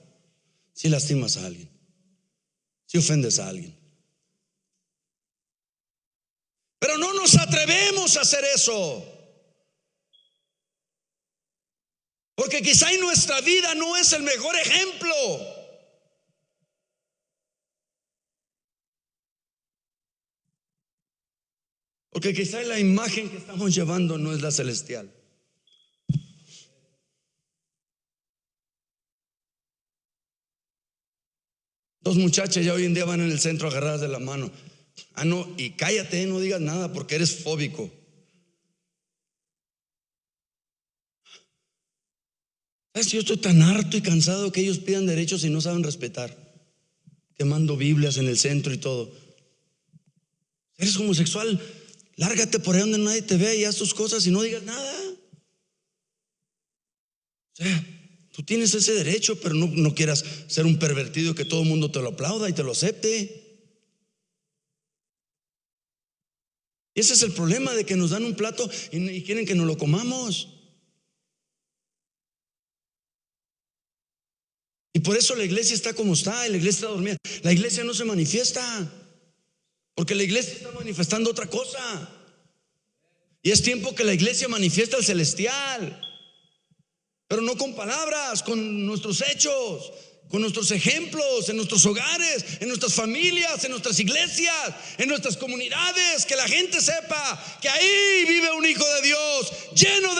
Si lastimas a alguien, si ofendes a alguien. Pero no nos atrevemos a hacer eso, porque quizá en nuestra vida no es el mejor ejemplo. Porque quizá la imagen que estamos llevando no es la celestial. Dos muchachas ya hoy en día van en el centro agarradas de la mano. Ah, no, y cállate, no digas nada porque eres fóbico. ¿Sabes? Yo estoy tan harto y cansado que ellos pidan derechos y no saben respetar, quemando Biblias en el centro y todo. Eres homosexual, lárgate por ahí donde nadie te vea y haz tus cosas y no digas nada. O sea, tú tienes ese derecho, pero no quieras ser un pervertido y que todo el mundo te lo aplauda y te lo acepte. Y ese es el problema, de que nos dan un plato y quieren que nos lo comamos. Y por eso la iglesia está como está, la iglesia está dormida. La iglesia no se manifiesta, porque la iglesia está manifestando otra cosa. Y es tiempo que la iglesia manifiesta el celestial, pero no con palabras, con nuestros hechos, con nuestros ejemplos, en nuestros hogares, en nuestras familias, en nuestras iglesias, en nuestras comunidades. Que la gente sepa que ahí vive un hijo de Dios, lleno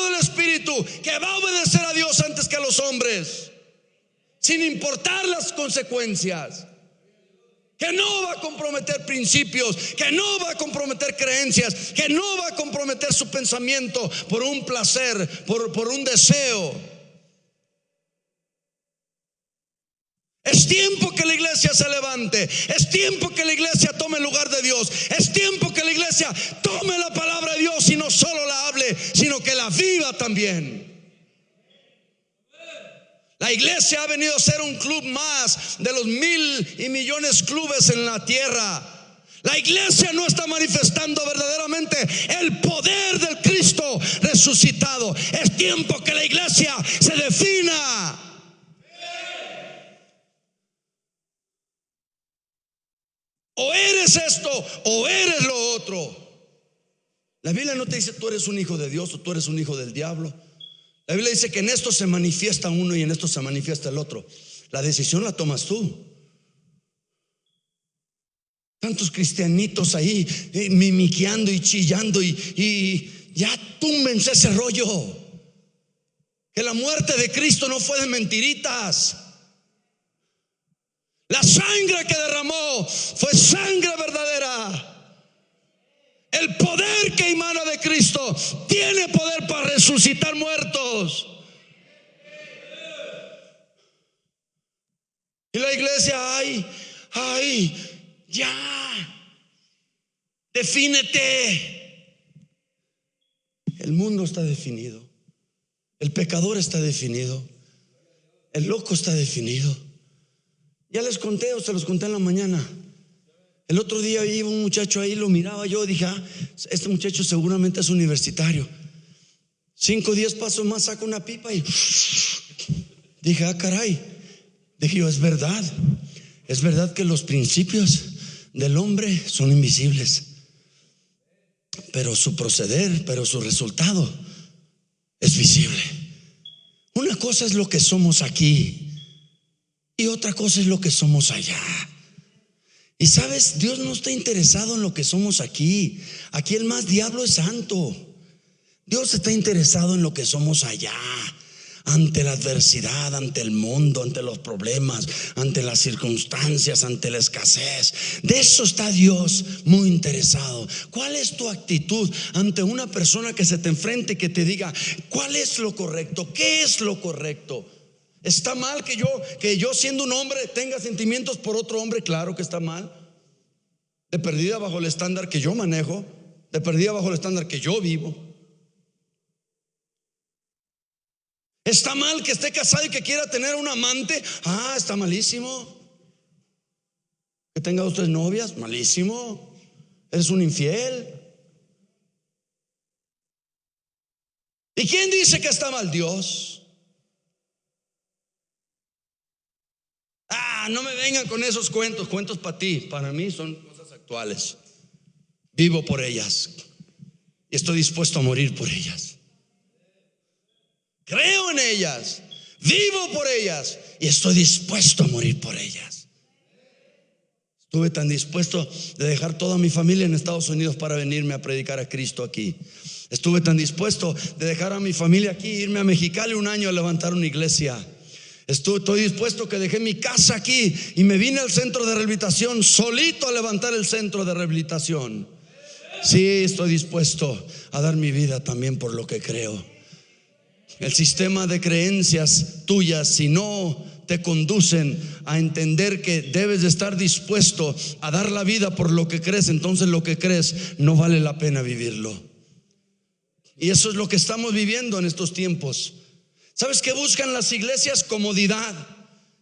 del Espíritu, que va a obedecer a Dios antes que a los hombres, sin importar las consecuencias. Que no va a comprometer principios, que no va a comprometer creencias, que no va a comprometer su pensamiento por un placer, por un deseo. Es tiempo que la iglesia se levante. Es tiempo que la iglesia tome el lugar de Dios. Es tiempo que la iglesia tome la palabra de Dios y no solo la hable, sino que la viva también. La iglesia ha venido a ser un club más de los 1,000 y millones clubes en la tierra. La iglesia no está manifestando verdaderamente el poder del Cristo resucitado. Es tiempo que la iglesia se defina. O eres esto o eres lo otro. La Biblia no te dice tú eres un hijo de Dios o tú eres un hijo del diablo. La Biblia dice que en esto se manifiesta uno y en esto se manifiesta el otro. La decisión la tomas tú. Tantos cristianitos ahí mimiqueando y chillando y ya túmbense ese rollo. Que la muerte de Cristo no fue de mentiritas. La sangre que derramó fue sangre verdadera. El poder que emana de Cristo tiene poder para resucitar muertos. Y la iglesia, ya, defínete. El mundo está definido, el pecador está definido, el loco está definido. Ya les conté o se los conté en la mañana. El otro día iba un muchacho ahí, lo miraba yo, dije, este muchacho seguramente es universitario. 5 o 10 pasos más saca una pipa y dije, caray. Dije yo, es verdad que los principios del hombre son invisibles, pero su proceder, pero su resultado es visible. Una cosa es lo que somos aquí y otra cosa es lo que somos allá. Y sabes, Dios no está interesado en lo que somos aquí. Aquí el más diablo es santo. Dios está interesado en lo que somos allá, ante la adversidad, ante el mundo, ante los problemas, ante las circunstancias, ante la escasez. De eso está Dios muy interesado. ¿Cuál es tu actitud ante una persona que se te enfrente y que te diga cuál es lo correcto? ¿Qué es lo correcto? ¿Está mal que yo siendo un hombre tenga sentimientos por otro hombre? Claro que está mal. De perdida bajo el estándar que yo manejo, de perdida bajo el estándar que yo vivo. ¿Está mal que esté casado y que quiera tener un amante? Está malísimo. Que tenga 2 o 3 novias, malísimo. Eres un infiel. ¿Y quién dice que está mal? Dios. No me vengan con esos cuentos para ti. Para mí son cosas actuales. Vivo por ellas y estoy dispuesto a morir por ellas. Creo en ellas, vivo por ellas y estoy dispuesto a morir por ellas. Estuve tan dispuesto de dejar toda mi familia en Estados Unidos para venirme a predicar a Cristo aquí. Estuve tan dispuesto de dejar a mi familia aquí, irme a Mexicali 1 año a levantar una iglesia. Estoy dispuesto que dejé mi casa aquí y me vine al centro de rehabilitación solito a levantar el centro de rehabilitación. Sí, estoy dispuesto a dar mi vida también por lo que creo. El sistema de creencias tuyas, si no te conducen a entender que debes de estar dispuesto a dar la vida por lo que crees, entonces lo que crees no vale la pena vivirlo. Y eso es lo que estamos viviendo en estos tiempos. ¿Sabes qué buscan las iglesias? Comodidad.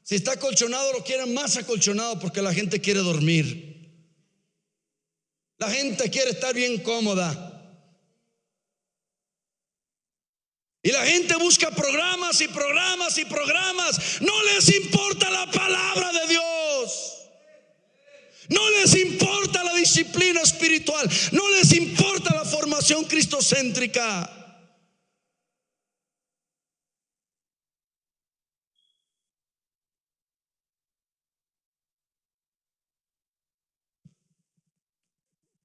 Si está acolchonado, lo quieren más acolchonado, porque la gente quiere dormir. La gente quiere estar bien cómoda. Y la gente busca programas y programas y programas. No les importa la palabra de Dios. No les importa la disciplina espiritual. No les importa la formación cristocéntrica.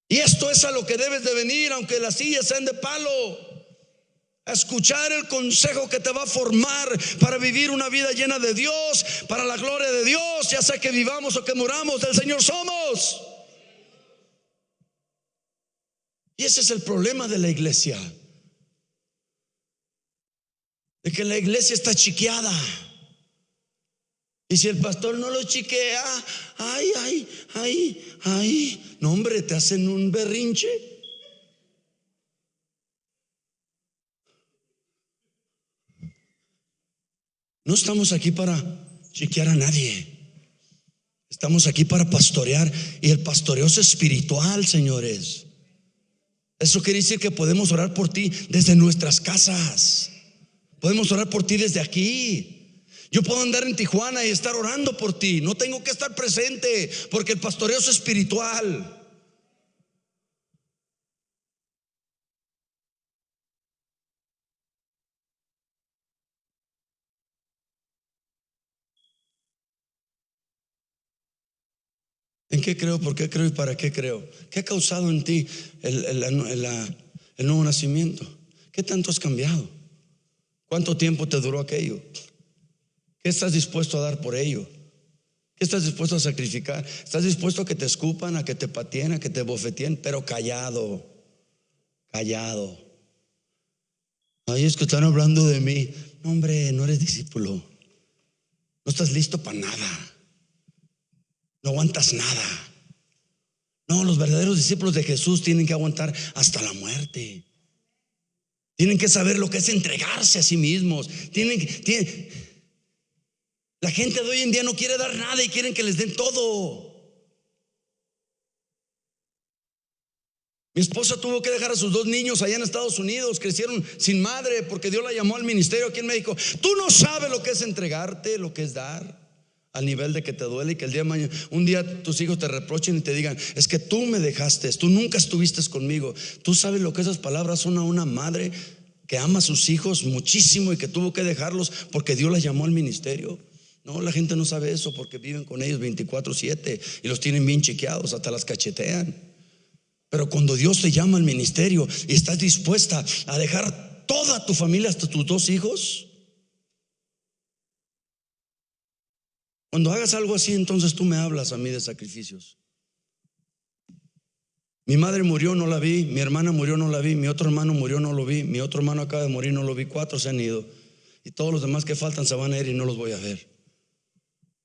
Y esto es a lo que debes de venir, aunque las sillas sean de palo. A escuchar el consejo que te va a formar para vivir una vida llena de Dios, para la gloria de Dios, ya sea que vivamos o que muramos, del Señor somos. Y ese es el problema de la iglesia, de que la iglesia está chiqueada. Y si el pastor no lo chiquea, no, hombre, te hacen un berrinche. No estamos aquí para chiquear a nadie. Estamos aquí para pastorear. Y el pastoreo es espiritual, señores. Eso quiere decir que podemos orar por ti desde nuestras casas. Podemos orar por ti desde aquí. Yo puedo andar en Tijuana y estar orando por ti. No tengo que estar presente, porque el pastoreo es espiritual. ¿En qué creo? ¿Por qué creo? ¿Y para qué creo? ¿Qué ha causado en ti el nuevo nacimiento? ¿Qué tanto has cambiado? ¿Cuánto tiempo te duró aquello? ¿Qué estás dispuesto a dar por ello? ¿Qué estás dispuesto a sacrificar? ¿Estás dispuesto a que te escupan, a que te pateen, a que te bofeteen? Pero callado, callado. Ay, es que están hablando de mí. No, hombre, no eres discípulo. No estás listo para nada. No aguantas nada. No, los verdaderos discípulos de Jesús tienen que aguantar hasta la muerte. Tienen que saber lo que es entregarse a sí mismos. La gente de hoy en día no quiere dar nada y quieren que les den todo. Mi esposa tuvo que dejar a sus 2 niños allá en Estados Unidos. Crecieron sin madre porque Dios la llamó al ministerio aquí en México. Tú no sabes lo que es entregarte, lo que es dar, al nivel de que te duele y que el día de mañana, un día tus hijos te reprochen y te digan: es que tú me dejaste, tú nunca estuviste conmigo. Tú sabes lo que esas palabras son a una madre que ama a sus hijos muchísimo y que tuvo que dejarlos porque Dios la llamó al ministerio. No, la gente no sabe eso porque viven con ellos 24/7 y los tienen bien chequeados, hasta las cachetean. Pero cuando Dios te llama al ministerio y estás dispuesta a dejar toda tu familia, hasta tus 2 hijos, cuando hagas algo así, entonces tú me hablas a mí de sacrificios. Mi madre murió, no la vi. Mi hermana murió, no la vi. Mi otro hermano murió, no lo vi. Mi otro hermano acaba de morir, no lo vi. 4 se han ido. Y todos los demás que faltan se van a ir y no los voy a ver.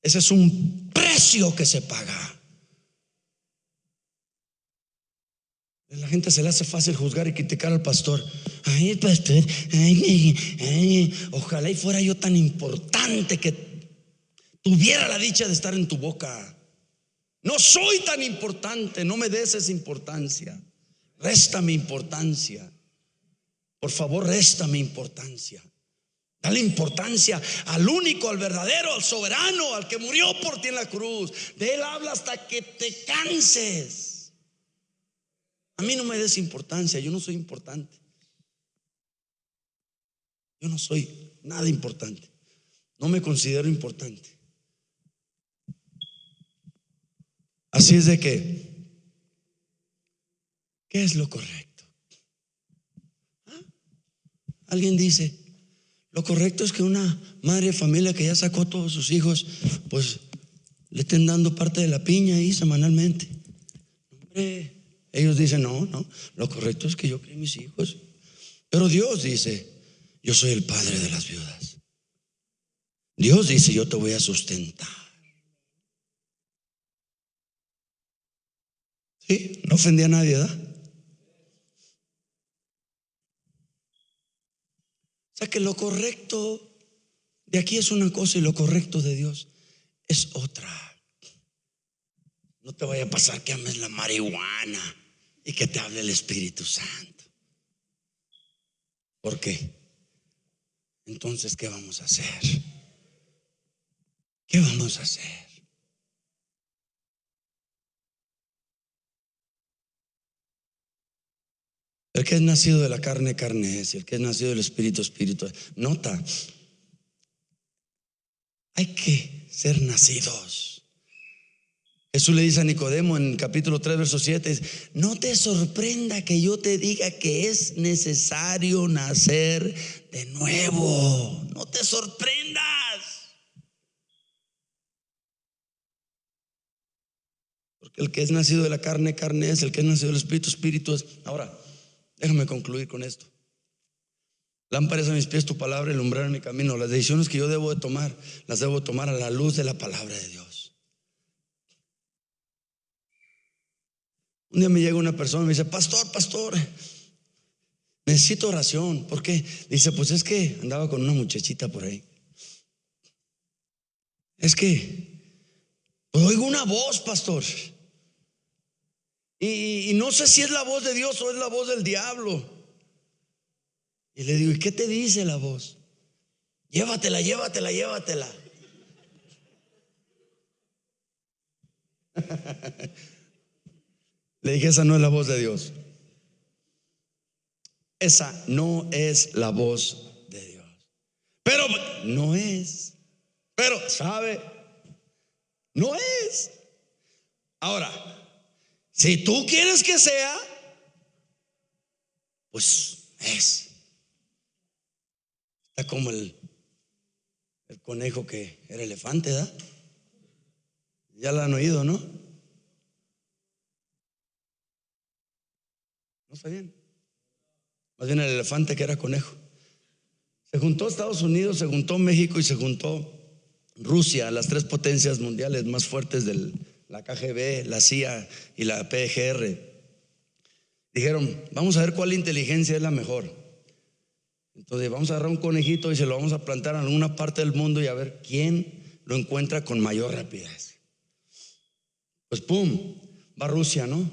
Ese es un precio que se paga. A la gente se le hace fácil juzgar y criticar al pastor. Ay, el pastor, ojalá y fuera yo tan importante que tuviera la dicha de estar en tu boca. No soy tan importante, no me des esa importancia. Réstame importancia. Por favor, réstame importancia. Dale importancia al único, al verdadero, al soberano, al que murió por ti en la cruz. De él habla hasta que te canses. A mí no me des importancia, yo no soy importante. Yo no soy nada importante. No me considero importante. Así es de que, ¿qué es lo correcto? Alguien dice: lo correcto es que una madre de familia que ya sacó a todos sus hijos, pues le estén dando parte de la piña ahí semanalmente. Hombre, ellos dicen: no, lo correcto es que yo críe mis hijos. Pero Dios dice: Yo soy el padre de las viudas. Dios dice: yo te voy a sustentar. ¿Sí? No ofendí a nadie, ¿verdad? O sea que lo correcto de aquí es una cosa y lo correcto de Dios es otra. No te vaya a pasar que ames la marihuana y que te hable el Espíritu Santo. ¿Por qué? Entonces, ¿qué vamos a hacer? ¿Qué vamos a hacer? El que es nacido de la carne, carne es, y el que es nacido del Espíritu, Espíritu es. Nota, hay que ser nacidos. Jesús le dice a Nicodemo en capítulo 3 verso 7: no te sorprenda que yo te diga que es necesario nacer de nuevo. No te sorprendas. Porque el que es nacido de la carne, carne es. El que es nacido del Espíritu, Espíritu es. Ahora, déjame concluir con esto. Lámpara es a mis pies tu palabra y lumbrera en mi camino. Las decisiones que yo debo de tomar, las debo de tomar a la luz de la palabra de Dios. Un día me llega una persona y me dice: pastor, necesito oración. ¿Por qué? Dice: pues es que andaba con una muchachita por ahí. Es que pues oigo una voz, pastor, y no sé si es la voz de Dios o es la voz del diablo. Y le digo: ¿y qué te dice la voz? Llévatela. Le dije: esa no es la voz de Dios. Esa no es la voz de Dios. Pero no es. Pero, ¿sabe? No es. Ahora, si tú quieres que sea, pues es. Está como el conejo que era elefante, ¿verdad? Ya lo han oído, ¿no? No está bien. Más bien el elefante que era conejo. Se juntó Estados Unidos, se juntó México y se juntó Rusia, las tres potencias mundiales más fuertes de la KGB, la CIA y la PGR. Dijeron: vamos a ver cuál inteligencia es la mejor. Entonces vamos a agarrar un conejito y se lo vamos a plantar en alguna parte del mundo y a ver quién lo encuentra con mayor rapidez. Pues pum, va Rusia, ¿no?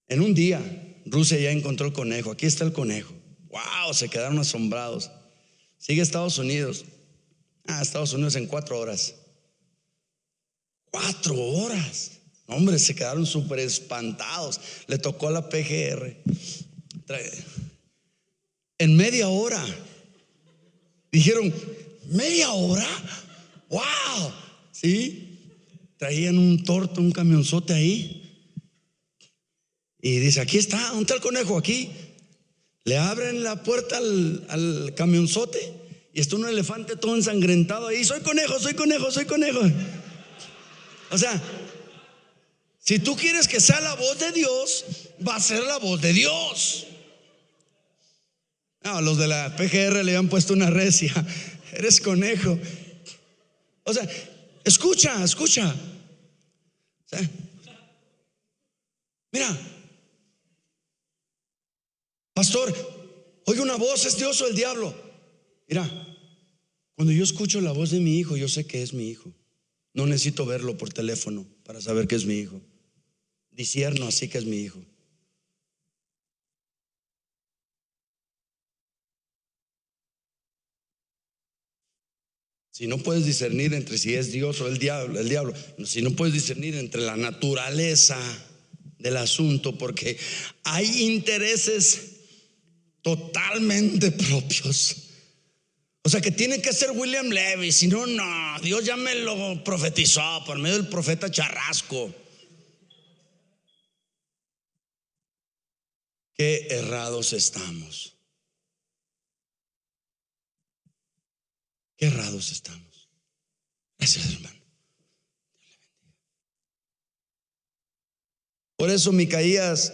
En un día Rusia ya encontró el conejo. Aquí está el conejo. Wow, se quedaron asombrados. Sigue Estados Unidos. Estados Unidos en 4 horas. 4 horas. Hombre, se quedaron súper espantados. Le tocó a la PGR. En media hora. Dijeron: ¿media hora? ¡Wow! ¿Sí? Traían un camionzote ahí. Y dice: aquí está, ¿dónde está el conejo? Aquí. Le abren la puerta al camionzote y está un elefante todo ensangrentado ahí. Soy conejo. O sea, si tú quieres que sea la voz de Dios, va a ser la voz de Dios. No, los de la PGR le habían puesto una recia: eres conejo. O sea, escucha. O sea, mira, pastor, oye una voz, ¿es Dios o el diablo? Mira, cuando yo escucho la voz de mi hijo, yo sé que es mi hijo. No necesito verlo por teléfono para saber que es mi hijo. Discierno así que es mi hijo. Si no puedes discernir entre si es Dios o el diablo, si no puedes discernir entre la naturaleza del asunto, porque hay intereses totalmente propios. O sea, que tiene que ser William Levy, si no, no. Dios ya me lo profetizó por medio del profeta Charrasco. Qué errados estamos. Qué errados estamos. Gracias, hermano. Por eso Micaías,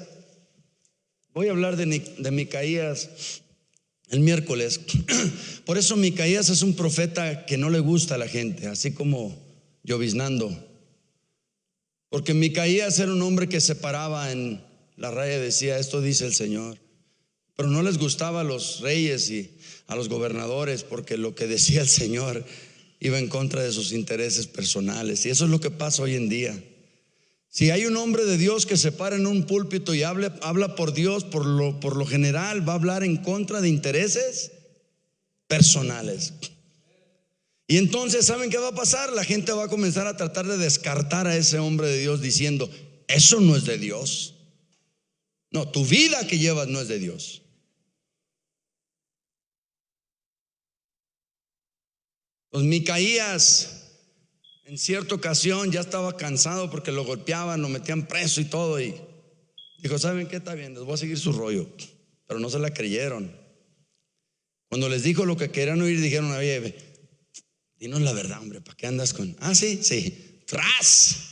voy a hablar de Micaías el miércoles. Por eso Micaías es un profeta que no le gusta a la gente, así como lloviznando. Porque Micaías era un hombre que se paraba en la raya y decía: esto dice el Señor. Pero no les gustaba a los reyes y a los gobernadores, porque lo que decía el Señor iba en contra de sus intereses personales. Y eso es lo que pasa hoy en día. Si hay un hombre de Dios que se para en un púlpito y habla por Dios, por lo general va a hablar en contra de intereses personales. Y entonces, ¿saben qué va a pasar? La gente va a comenzar a tratar de descartar a ese hombre de Dios diciendo: eso no es de Dios. No, tu vida que llevas no es de Dios. Pues Micaías en cierta ocasión ya estaba cansado porque lo golpeaban, lo metían preso y todo, y dijo: ¿saben qué? Está bien, les voy a seguir su rollo. Pero no se la creyeron. Cuando les dijo lo que querían oír, dijeron: oye, dinos la verdad, hombre, ¿para qué andas con? Ah, sí, sí, ¡tras!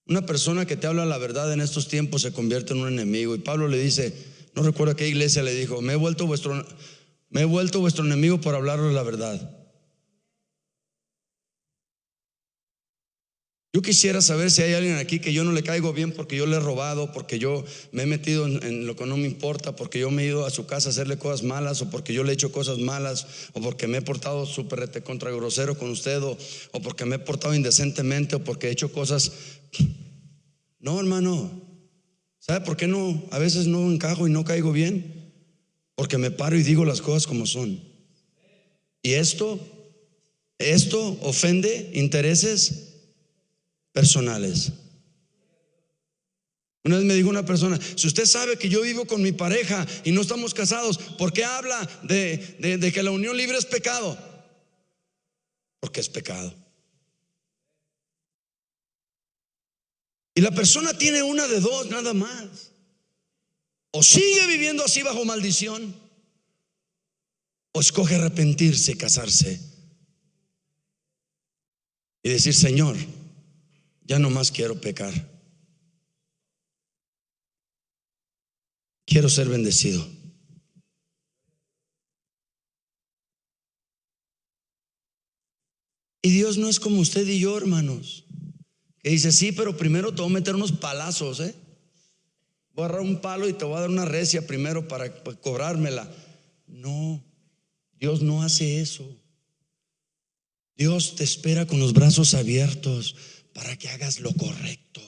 Una persona que te habla la verdad en estos tiempos se convierte en un enemigo. Y Pablo le dice, no recuerdo a qué iglesia le dijo: me he vuelto vuestro enemigo por hablaros la verdad. Yo quisiera saber si hay alguien aquí que yo no le caigo bien porque yo le he robado, porque yo me he metido en lo que no me importa, porque yo me he ido a su casa a hacerle cosas malas, o porque yo le he hecho cosas malas, o porque me he portado súper contra grosero con usted, o porque me he portado indecentemente, o porque he hecho cosas. No, hermano. ¿Sabe por qué no? A veces no encajo y no caigo bien, porque me paro y digo las cosas como son. Y esto ofende intereses personales. Una vez me dijo una persona: si usted sabe que yo vivo con mi pareja y no estamos casados, ¿por qué habla de que la unión libre es pecado? Porque es pecado. Y la persona tiene una de dos, nada más: o sigue viviendo así bajo maldición, o escoge arrepentirse y casarse y decir: Señor, ya no más quiero pecar, quiero ser bendecido. Y Dios no es como usted y yo, hermanos, que dice: sí, pero primero te voy a meter unos palazos, voy a agarrar un palo y te voy a dar una recia primero para cobrármela. No, Dios no hace eso. Dios te espera con los brazos abiertos para que hagas lo correcto.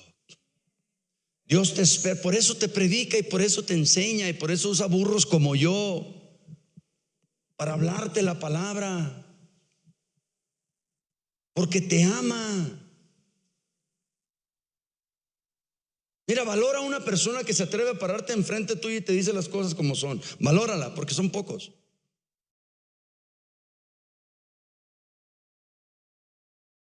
Dios te espera, por eso te predica y por eso te enseña y por eso usa burros como yo para hablarte la palabra, porque te ama. Mira, valora a una persona que se atreve a pararte enfrente tuyo y te dice las cosas como son. Valórala, porque son pocos.